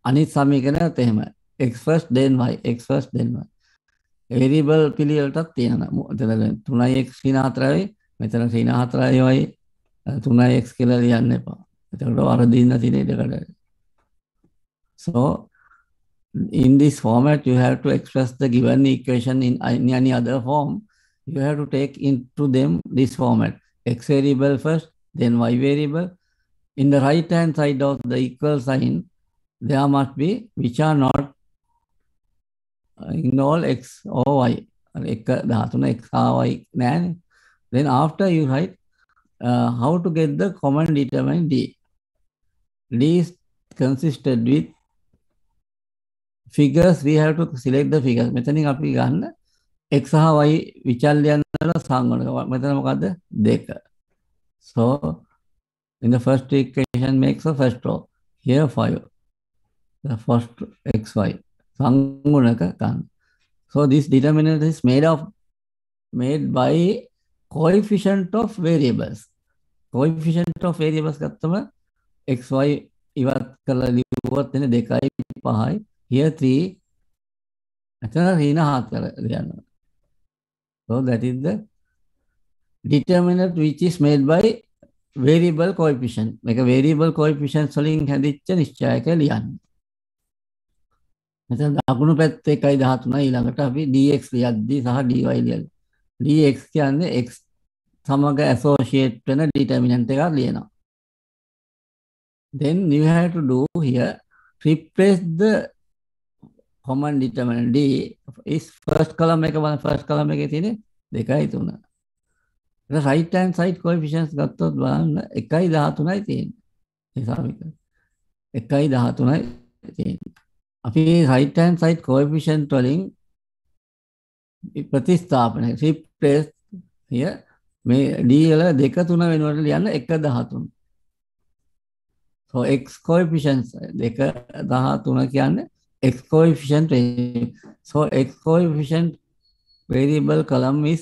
අනිත් සමීකරණයත් එහෙම. x first then y, x first then y. variable පිළිවෙලටත් තියෙනවා. එතන 3x කියන 4යි මෙතන කියන 4යි y 3x කියලා ලියන්න එපා. එතකොට වරදින්න තියෙන ඉඩකඩ. So in this format you have to express the given equation in any other form. You have to take into them this format. X variable first, then y variable. In the right hand side of the equal sign, there must be which are not in all x or y. X or y. Then after you write how to get the common determinant d. D is consisted with figures. We have to select the figures. මෙතනින් අපි ගන්න x සහ y විචල්යන් වල සංගණක. මෙතන මොකද්ද? 2. So in the first equation makes the first row. Here 5. The first xy සංගණක ගන්න. So this determinant is made by coefficient of variables. Coefficient of variables ගත්තම xy ඉවත් කරලා ලියුවොත් එන්නේ 2යි 5යි. Here 3. එතන ඍණ 4 ලියනවා. So that is the determinant which is made by variable coefficient. මේක variable coefficient වලින් හැදිච්ච නිශ්චයක ලියන්න. මෙතන දකුණු පැත්තේ 1.13 ඊළඟට අපි dx ලියද්දී සහ dy ලියද්දී. dx කියන්නේ x සමග associate වෙන determinant එකක් ලියනවා. Then you have to do here replace the common determinant. D is first column එක බලන්න. first column එකේ තියෙන්නේ 2යි 3. the right hand side coefficients ගත්තොත් බලන්න 1.13යි තියෙන්නේ. ඒ සමීකරණ 1.13යි තියෙන්නේ. අපි right hand side coefficient වලින් ප්‍රතිස්ථාපනය replace here මේ d වල 2 3 වෙනුවට ලියන්න 1.13. So x coefficients 2.13 කියන්නේ x coefficient variable. So x coefficient variable column is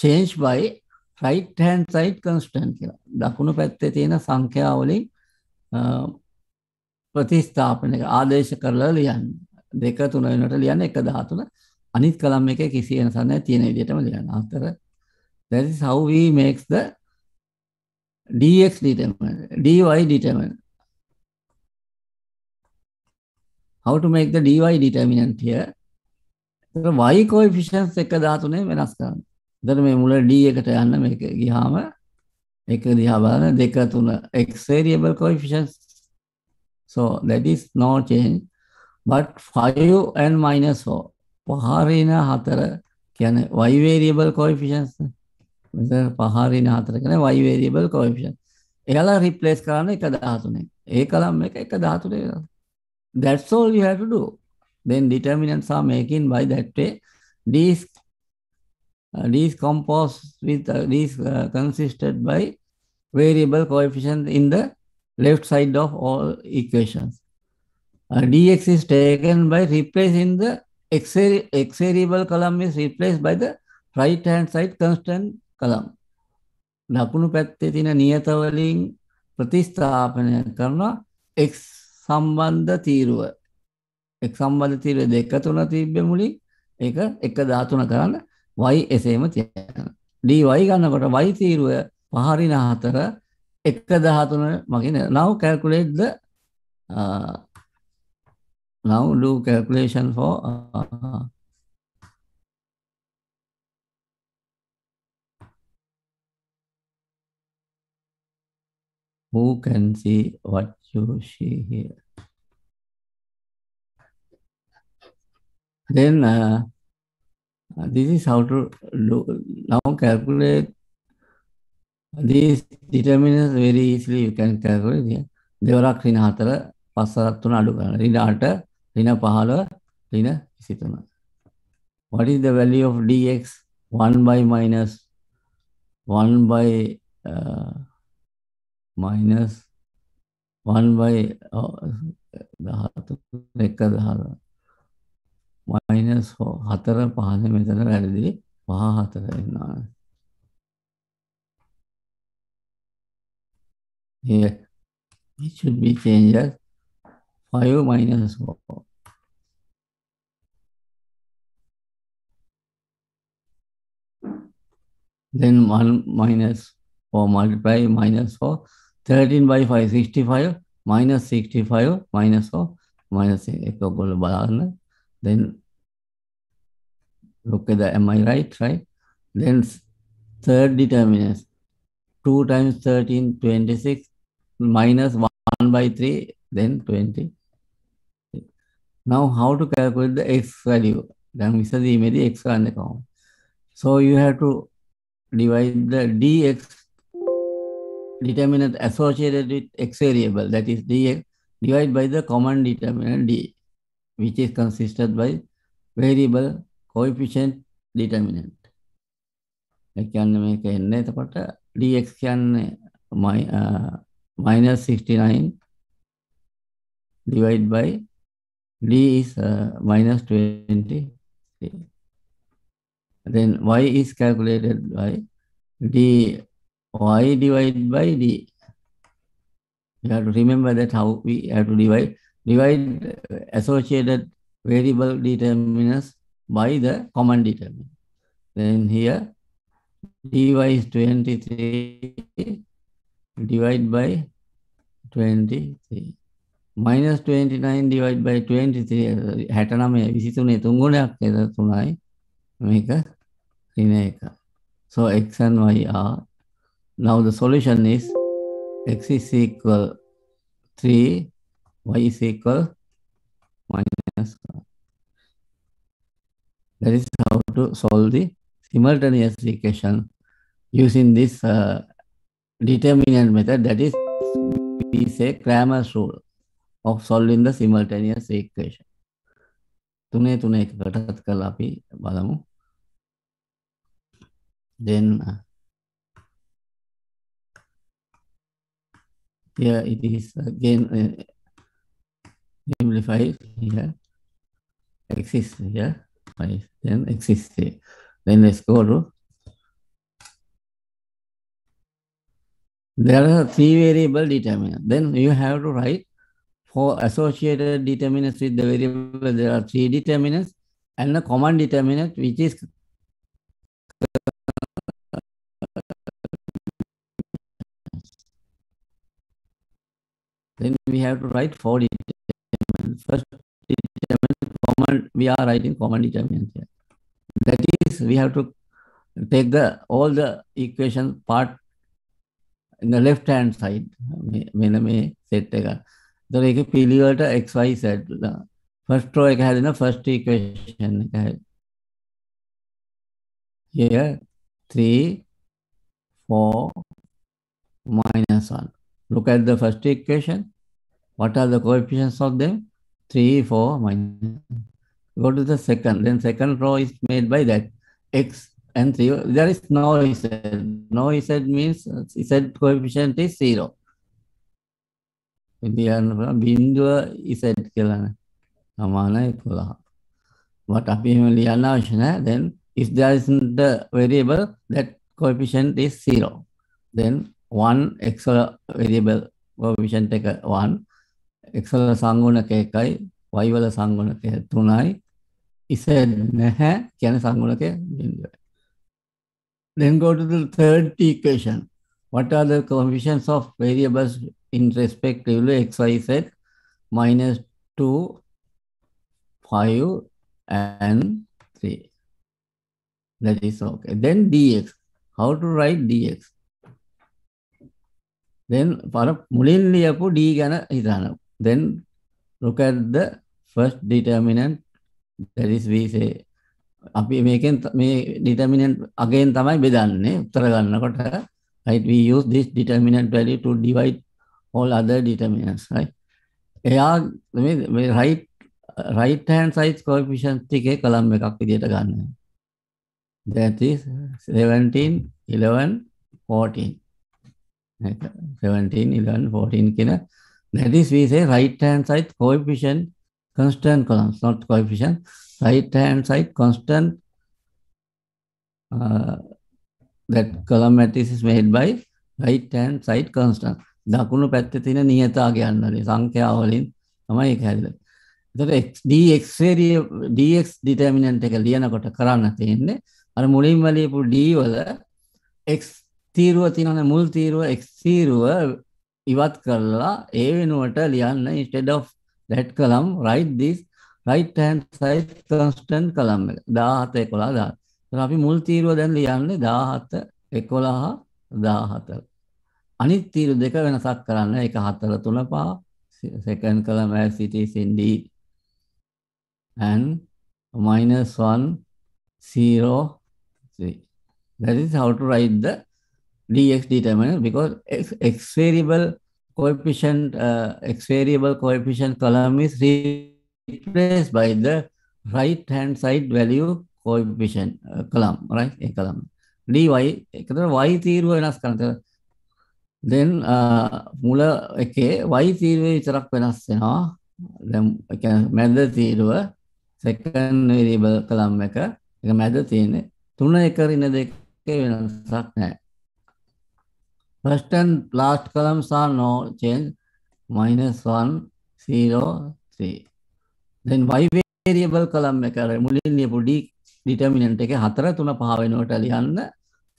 changed by right hand side constant කියලා. දකුණු පැත්තේ තියෙන සංඛ්‍යා වලින් ප්‍රතිස්ථාපනය ආදේශ කරලා ලියන්න. 2 3 වෙනකොට ලියන්න 1 13 අනිත් කලම් එකේ කිසි වෙනසක් නැහැ තියෙන විදිහටම ලියන්න. අතර that is how we makes the dx determinant, dy determinant. How to make the dy determinant here? y coefficients 1 13 වෙනස් කරන්න. එතන මේ මුල d එකට යන්න මේක ගියාම එක දිහා බලන 2 3 x variable coefficients. So that is no change. But 5 and minus 4 පහරින 4 කියන්නේ y variable coefficients. මෙතන පහරින 4 කියන්නේ y variable coefficient. එයාලා replace කරන්න 1 13. ඒ කලම් එක 1 13 වෙනවා. That's all you have to do. Then determinants are making by that way. These composed with these consisted by variable coefficient in the left side of all equations. Dx is taken by replacing the x variable column is replaced by the right hand side constant column. දකුණු පැත්තේ තියෙන නියත වලින් ප්‍රතිස්ථාපනය කරන x සම්බන්ධ තීරුව. x සම්බන්ධ තීරුව 2 3 තිබ්බේ මුලින් ඒක 1 13 කරන්න y එසේම තියන්න. dy ගන්නකොට y තීරුව පහරින 4 1 13 මගින් now calculate the now do calculation for who can see what you see here. Then this is how to do. Now calculate these determinants very easily. You can calculate here. දෙවරක් ඍණ 4 පස්සක් 3 අඩු කරනවා. ඍණ 8 ඍණ 15 ඍණ 23. What is the value of dx? 1 by minus 1 by minus 1 by minus 4 4 මෙතන වැරදි 5 4 එනවා. Here it should be changed as 5 minus 4. Then 1 minus 4 multiply minus 4. 13 by 5 65 minus 65 minus 4 minus 1. Then look at the, am I right? Then third determinant, 2 times 13, 26, minus 1 by 3, then 20. Now how to calculate the x value? Then we said the x and count. So you have to divide the dx determinant associated with x variable, that is dx, divided by the common determinant d, which is consisted by variable coefficient determinant. කියන්නේ මේක එන්නේ එතකොට dx කියන්නේ minus 69 divided by d is minus 20. Then y is calculated by dy divided by d. You have to remember that how we have to divide associated variable determinants by the common determinant. Then here dy is 23 divided by 23. Minus 29 divided by 23. 69 23 තුන්ගුණයක් නේද 3යි මේක ඍණ 1. So x and y are, now the solution is x is equal 3, y is equal minus 1. That is how to solve the simultaneous equation using this determinant method. That is, we say Cramer's rule of solving the simultaneous equation. තුනේ එකකටත් කරලා අපි බලමු. Then here it is again simplified here. X is here, then x is there. Then let's go to There are 3 variable determinants. Then you have to write for associated determinants with the variable. There are 3 determinants and a common determinant which is then we have to write 4 determinants. First determinant common, we are writing common determinants here. That is, we have to take all the equation part in the left hand side. මේ set එක. ඒතර ඒකේ පිළිවෙලට x y z first row එක හැදෙන first equation එක හැදෙන. Here 3 4 minus 1. Look at the first equation. What are the coefficients of them? 3 4 minus. Go to the second. Then second row is made by that x and 3. There is no z. No z means z coefficient is 0. බිඳුව z කියලා සමාන 11. But අපි එහෙම ලියන්න අවශ්‍ය නැහැ. Then if there isn't the variable, that coefficient is 0. Then 1 x variable coefficient එක 1, x වල සංගුණක 1යි, y වල සංගුණක 3යි, z නැහැ කියන සංගුණකය 0. Then go to the third equation. What are the coefficients of variables in respectively x, y, z? Minus 2, 5 and 3. That is okay. Then dx. How to write dx? Then මුලින් ලියපු d ගැන හිතන්න. Then look at the first determinant. That is we say අපි මේකෙන් මේ determinant again තමයි බෙදන්නේ උත්තර ගන්නකොට. Right? We use this determinant value to divide all other determinants. Right? එයා මේ right hand side coefficient එකේ column එකක් විදියට ගන්නවා. That is 17, 11, 14. 17, 11, 14 kina. That is we say right hand side coefficient constant columns, not coefficient. Right hand side constant. That column matrix is made by right hand side constant. දකුණු පැත්තේ තියෙන නියතාවක යන්නේ සංඛ්‍යා වලින් තමයි ඒක හැදෙන්නේ. ඒතර dx determinant එක ලියනකොට කරන්න තියෙන්නේ අර මුලින්ම ලියපු d වල x තීරුව තියෙනවනේ මුල් තීරුව x තීරුව ඉවත් කරලා ඒ වෙනුවට ලියන්න instead of that column write this right hand side constant column එක 17 11 10. ඒතර අපි මුල් තීරුව දැන් ලියන්නේ 17 11 17. අනිත් තීරු දෙක වෙනසක් කරන්න. ඒක 4 3 5 second column as it is in d and minus 1 0 3. That is how to write the dx determinant because x variable coefficient column is replaced by the right hand side value coefficient column, right? A column dy එකතර y තීරුව වෙනස් කරනවා. Then මුල එකේ y තීරුවේ විතරක් වෙනස් වෙනවා. දැන් ඒ කියන්නේ මැද තීරුව second variable column එක මැද තියෙන්නේ 3 1 රින දෙකේ වෙනසක් නැහැ. First and last columns are no change. Minus 1 0 3. Then y variable column එක මුලින් ලියපු d determinant එකේ 4 3 5 වෙනකොට ලියන්න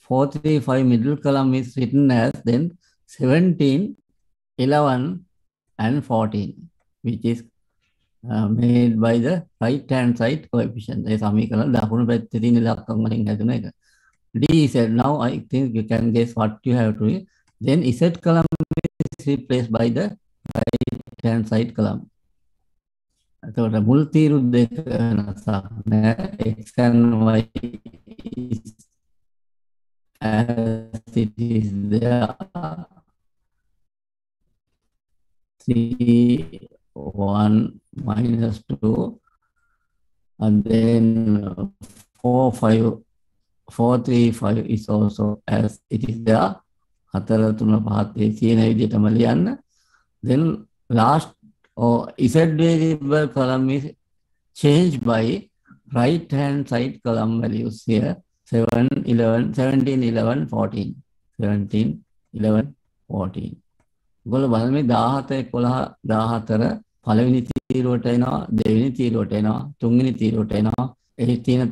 4 3 5 middle column is written as then 17 11 and 14 which is made by the right hand side coefficient. ඒ සමීකරණ දකුණු පැත්තේ තියෙන ඉලක්කම් වලින් හැදුන එක. D said now I think you can guess what you have to do. Then Z column is replaced by the right hand side column. එතකොට මුල් තීරු දෙක වෙනසක් නැහැ. X and Y is as it is there. 3 1 minus 2 and then 4 5 4 3 5 is also as it is there. 4 3 5 තියෙන විදිහටම ලියන්න. Then last Z variable column is changed by right hand side column values here 7 11 17 11 14 17 11 14. ඔයගොල්ලෝ බලන්න මේ 17 11 14 පළවෙනි තීරුවට එනවා, දෙවෙනි තීරුවට එනවා, තුන්වෙනි තීරුවට එනවා. එහි තියෙන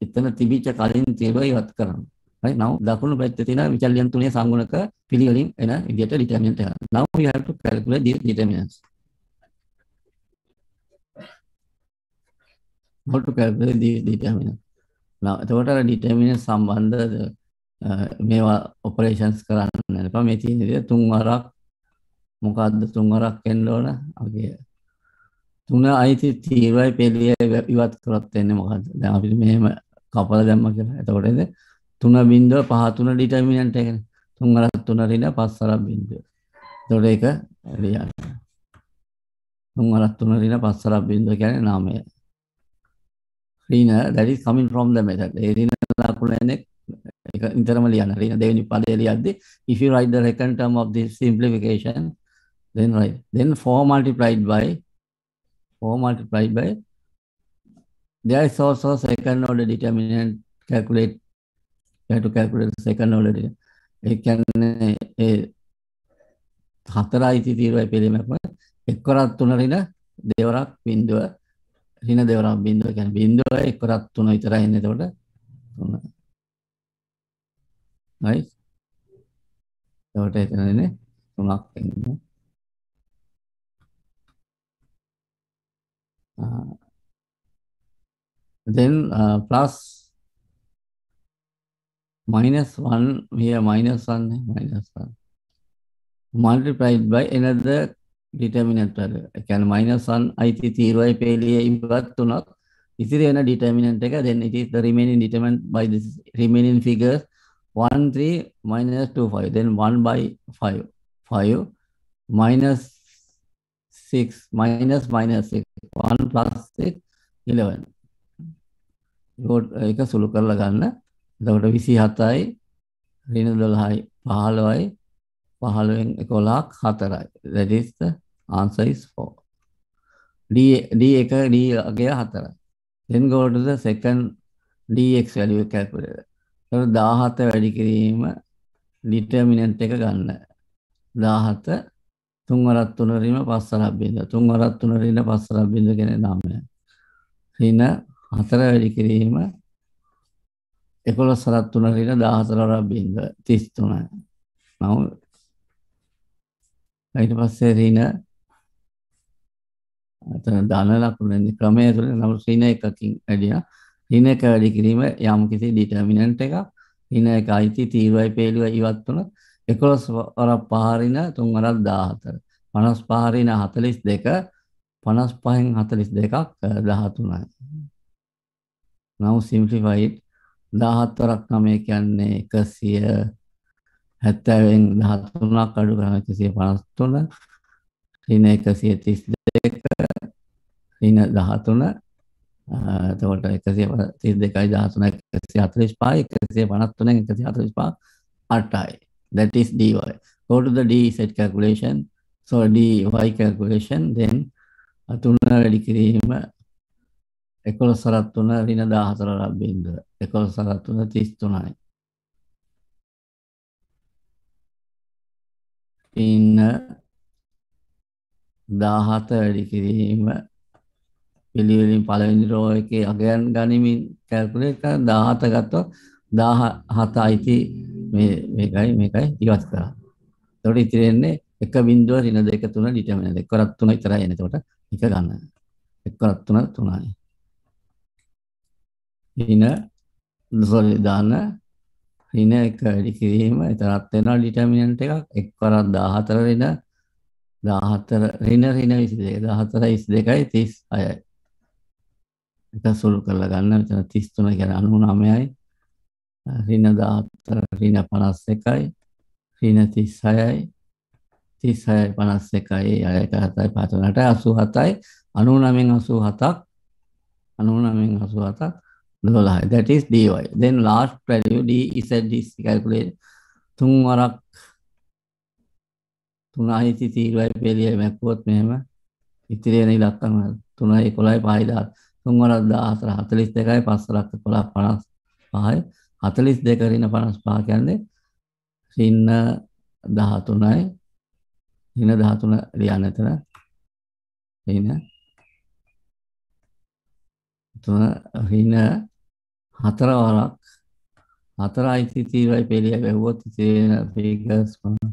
එතන තිබිච්ච කලින් තීරුව ඉවත් කරනවා. right now දකුණු පැත්තේ තියෙන විචල්‍යන් තුනේ සංගුණක පිළිවෙලින් එන විදිහට determinant එක. Now we have to calculate these determinants. How to calculate these determinants? Now එතකොට අර determinant සම්බන්ධ මේවා operations කරන්න එපා. මේ තියෙන විදිහ තුන් වරක් මොකද්ද තුන් වරක් එන්න ඕන? ඔගේ තුන අයිති තීරුවයි පෙළිය ඉවත් කරොත් වෙන්නේ මොකද්ද? දැන් අපිට මෙහෙම කපලා දැම්ම කියලා. එතකොට එද 3.53 ඩිටර්මිනන්ට් එකනේ. 3 වරක් 3 රින 5 වරක් බිංදුව. එතකොට ඒක ලියන්න. 3 වරක් 3 රින 5 වරක් බිංදුව කියන්නේ නාමය. රින that is coming from the method. ඒ රින ලකුණනේ ඒක නිතරම ලියන්න. රින දෙවෙනි පදේ ලියද්දී if you write the second term of this simplification then write then 4 multiplied by there is also second order determinant calculate. You have to calculate the second order determinant. ඒ කියන්නේ ඒ හතරයි තීරුවයි පිළිමයක් එක්වරක් තුන රින දෙවරක් බිංදුව රින දෙවරක් බිංදුව කියන්නේ බිංදුව එක්වරක් තුන විතරයි එන්නේ. එතකොට තුන right එතකොට එතන එන්නේ තුනක් එන්නේ. Then plus minus 1 here minus 1 multiplied by another determinant. ඒ කියන්නේ minus 1 අයිති තීරුවයි පෙළිය ඉවත් තුනක් ඉතිරි වෙන determinant එක then it is the remaining determinant by this remaining figures 1 3 minus 2 5 then 1 by 5 minus 6 minus 6 1 plus 6 11. ඒක සුළු කරලා ගන්න. එතකොට 27යි ඍණ 12යි 15යි 15න් 11ක් 4යි. That is the answer is 4. D1 D අගය 4යි. Then go to the second dx value calculator. එතකොට 17 වැඩි කිරීම determinant එක ගන්න. 17 3 වරක් 3 රිම 5 වරක් බිංදුව. 3 වරක් 3 රිම 5 වරක් බිංදුව කියන නාමය. ඍණ 4 වැඩි කිරීම 11 වරක් 3 රින 14 වරක් බිංදුව 33. now ඊට පස්සේ රින අතන ධන ලකුණේ ක්‍රමය තුළ නම් රින එකකින් වැඩියා. රින එක වැඩි කිරීම යම් කිසි ඩිටර්මිනන්ට් එකක් රින එක අයිති තීරුවයි පෙළුව ඉවත් වුණොත් 11 වරක් 5 රින 3 වරක් 14 55 රින 42 55න් 42ක් 13යි. now simplify it. 17 වරක් 9 කියන්නේ 170න් 13ක් අඩු කරන 153 ඍණ 132 ඍණ 13 එතකොට 132යි 13යි 145යි 153න් 145 8යි. That is dy. Go to the dz calculation. So dy calculation then 3 වැඩි කිරීම 11 වරක් 3 ඍණ 14 වරක් බිංදුව 11 වරක් 3 33යි. ඍණ 17 වැඩි කිරීම පිළිවෙලින් පළවෙනි රෝ එකේ අගයන් ගනිමින් කැල්කියුලේට් කරන 17 ගත්තොත් 17 අයිති මේකයි ඉවත් කරා. එතකොට ඉතිරි වෙන්නේ 1.0 ඍණ 2 3 ඩිටර්මිනන්ට් 1 වරක් 3 විතරයි එන්නේ. එතකොට එක ගන්න. 1 වරක් 3 3යි. ඍණ දාන ඍණ 1 වැඩි කිරීම එතරම් වෙනවා ඩිටර්මිනන්ට් එකක් 1 වරක් 14 ඍණ 14 ඍණ 22 14 22යි 36යි. ඒක සුළු කරලා ගන්න. මෙතන 33 කියන්නේ 99යි. ඍණ 14 ඍණ 51යි. ඍණ 36යි. 36යි 51යි 7යි 58යි 87යි 99න් 87ක් 99න් 87ක් 12යි. That is dy. Then last value d is calculated 3 වරක් 3යි තීරුවයි පෙළිය මැක්කුවොත් මෙහෙම ඉතිරි වෙන ඉලක්කම 3යි 11යි 5යි 10 3 වරක් 14 42යි 5 වරක් 11 55යි 42 ඍණ 55 කියන්නේ ඍණ 13යි ඍණ 13 ලියන්න එතන ඍණ 3 ඍණ 4 වරක් 4යි 30යි පෙළිය වැහුවොත් තියෙන ෆිගර්ස් 1යි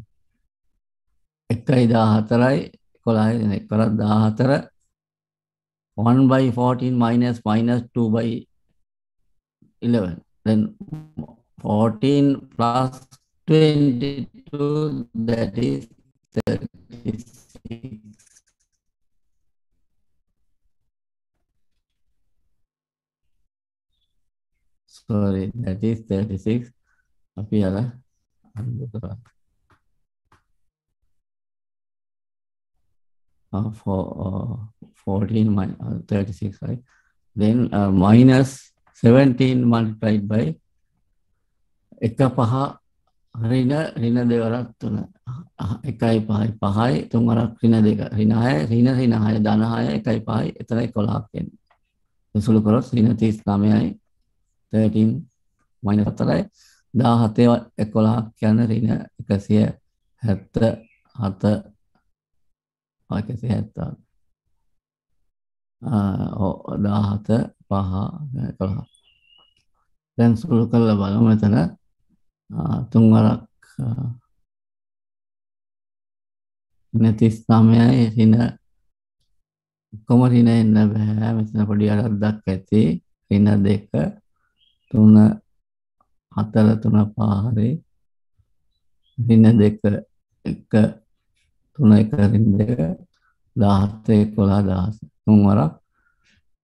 14යි 11යි 1 වරක් 14 1 by 14 minus 2 by 11. Then 14 plus 22, that is 36. Sorry, that is 36. අපි අර අන්දු කරා. For 14 minus 36, right? Then minus 17 multiplied by 1 5 ඍණ 2 වරක් 3 1යි 5යි 5යි 3 වරක් ඍණ 2 ඍණ 6 ඍණ 6 ධන 6 1යි 5යි එතන 11ක් එන්නේ. සුළු කරොත් ඍණ 39යි 13 minus 4යි 17 11ක් කියන්නේ ඍණ 177 177 17 5 11. දැන් සුළු කරලා බලමු මෙතන 3 වරක් ඍණ 39යි ඍණ කොම ඍණ එන්න බෑ මෙතන පොඩි අරද්දක් ඇති ඍණ 2 3 4 3 5 ඍණ 2 1 3 1 ඍණ 2 17 11 3 වරක්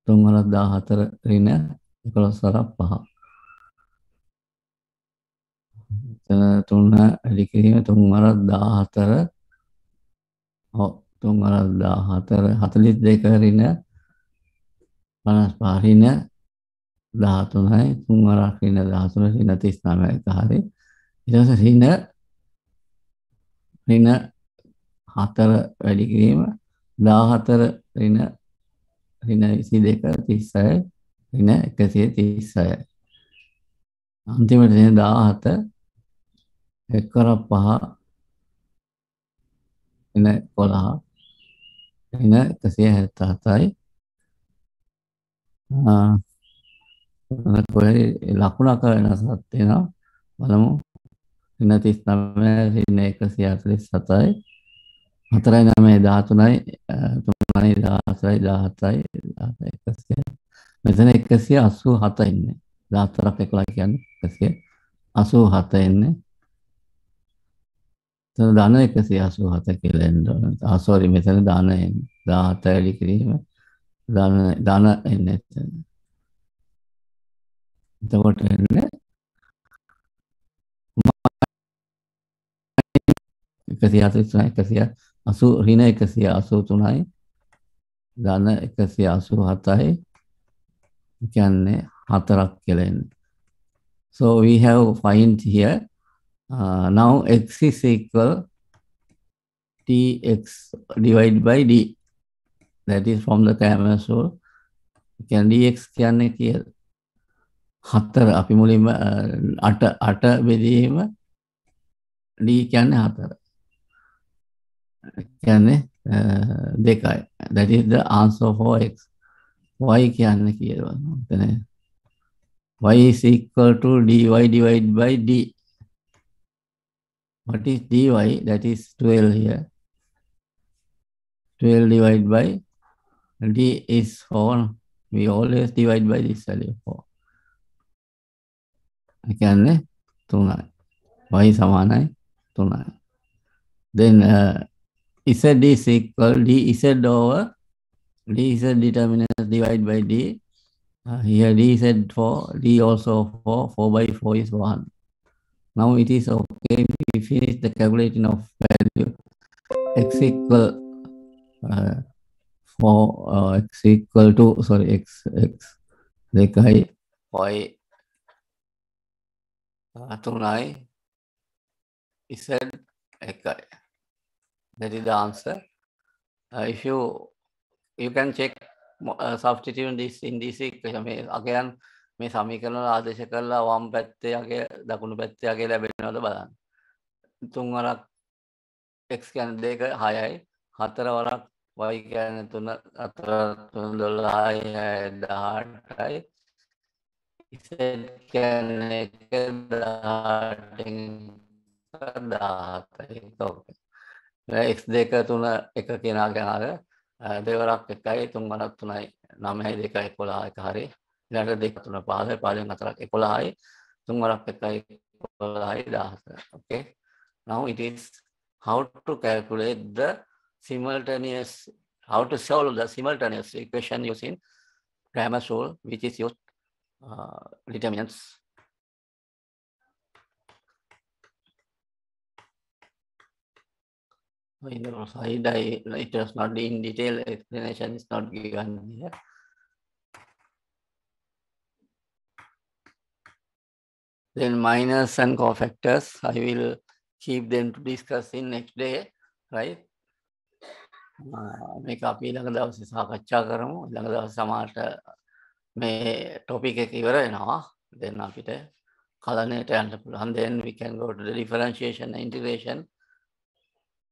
14 ඍණ 11 වරක් 5 3 වැඩි කිරීම 3 වරක් 14 3 වරක් 14 42 ඍණ 55 ඍණ 13යි 3 වරක් ඍණ 13 ඍණ 39 එක හරි ඊට පස්සේ ඍණ 4 වැඩි කිරීම 14 ඍණ 22 36 ඍණ 136 අන්තිමට ඍණ 17 1 වරක් 5 ඍණ 11 ඍණ 177යි කොහේ ලකුණක වෙනසක් තියෙනවා බලමු ඍණ 39 ඍණ 147යි 4යි 9යි 13යි 3යි 14යි 17යි 100 මෙතන 187 ඉන්නේ 14ක් 11 කියන්නේ 187 ඉන්නේ එතන ධන 187 කියලා එන්න සෝරි මෙතන ධන එන්නේ 17 වැඩි කිරීම ධන එන්නේ එතකොට එන්නේ 143යි 180 ඍණ 183යි ධන 187යි කියන්නේ 4ක් කියලා එන්නේ. So we have find here now x is equal tx divided by d, that is from the Cramer's rule. Can dx කියන්නේ කියලා 4 අපි මුලින්ම 8 බෙදීම d කියන්නේ 4 කියන්නේ 2යි. That is the answer for x. y කියන්නේ කියලා බලන්න. y is equal to dy divided by d. What is dy? That is 12 here. 12 divided by d is 4. We always divide by this value 4. කියන්නේ 3යි. y සමානයි 3යි. Then z is equal dz over dz determinant divided by d. Here dz 4, d also 4, 4 by 4 is 1. Now it is okay. We finish the calculation of value. X equal 4, x equal to, sorry, x දෙකයි y 3යි z 1යි. That is the answer. If you can check substitute this in this equation. Again, මේ සමීකරණ ආදේශ කරලා වම් පැත්තේ යගේ දකුණු පැත්තේ යගේ ලැබෙනවද බලන්න. 3 වරක් x කියන්නේ 2 6යි 4 වරක් y කියන්නේ 3 4 3 12යි 18යි z කියන්නේ 1 18න් 17යි x 2 3 1 කියන ගාන දෙවරක් 1යි 3 වරක් 3යි 9යි 2යි 11යි හරි ඊළඟට 2 3 5යි 5න් 4ක් 11යි 3 වරක් 1යි 11යි 14 okay now it is how to calculate the simultaneous, how to solve the simultaneous equation using Cramer's rule, which is used determinants. In the slide, it was not in detail, explanation is not given here. Then minus and cofactors, I will keep them to discuss in next day, right? මේක අපි ළඟ දවසේ සාකච්ඡා කරමු. ළඟ දවසේ සමහරට මේ topic එක ඉවර වෙනවා. then අපිට කලණයට යන්න පුළුවන්. Then we can go to the differentiation and integration.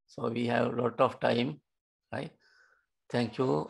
So we have a lot of time, right? Thank you.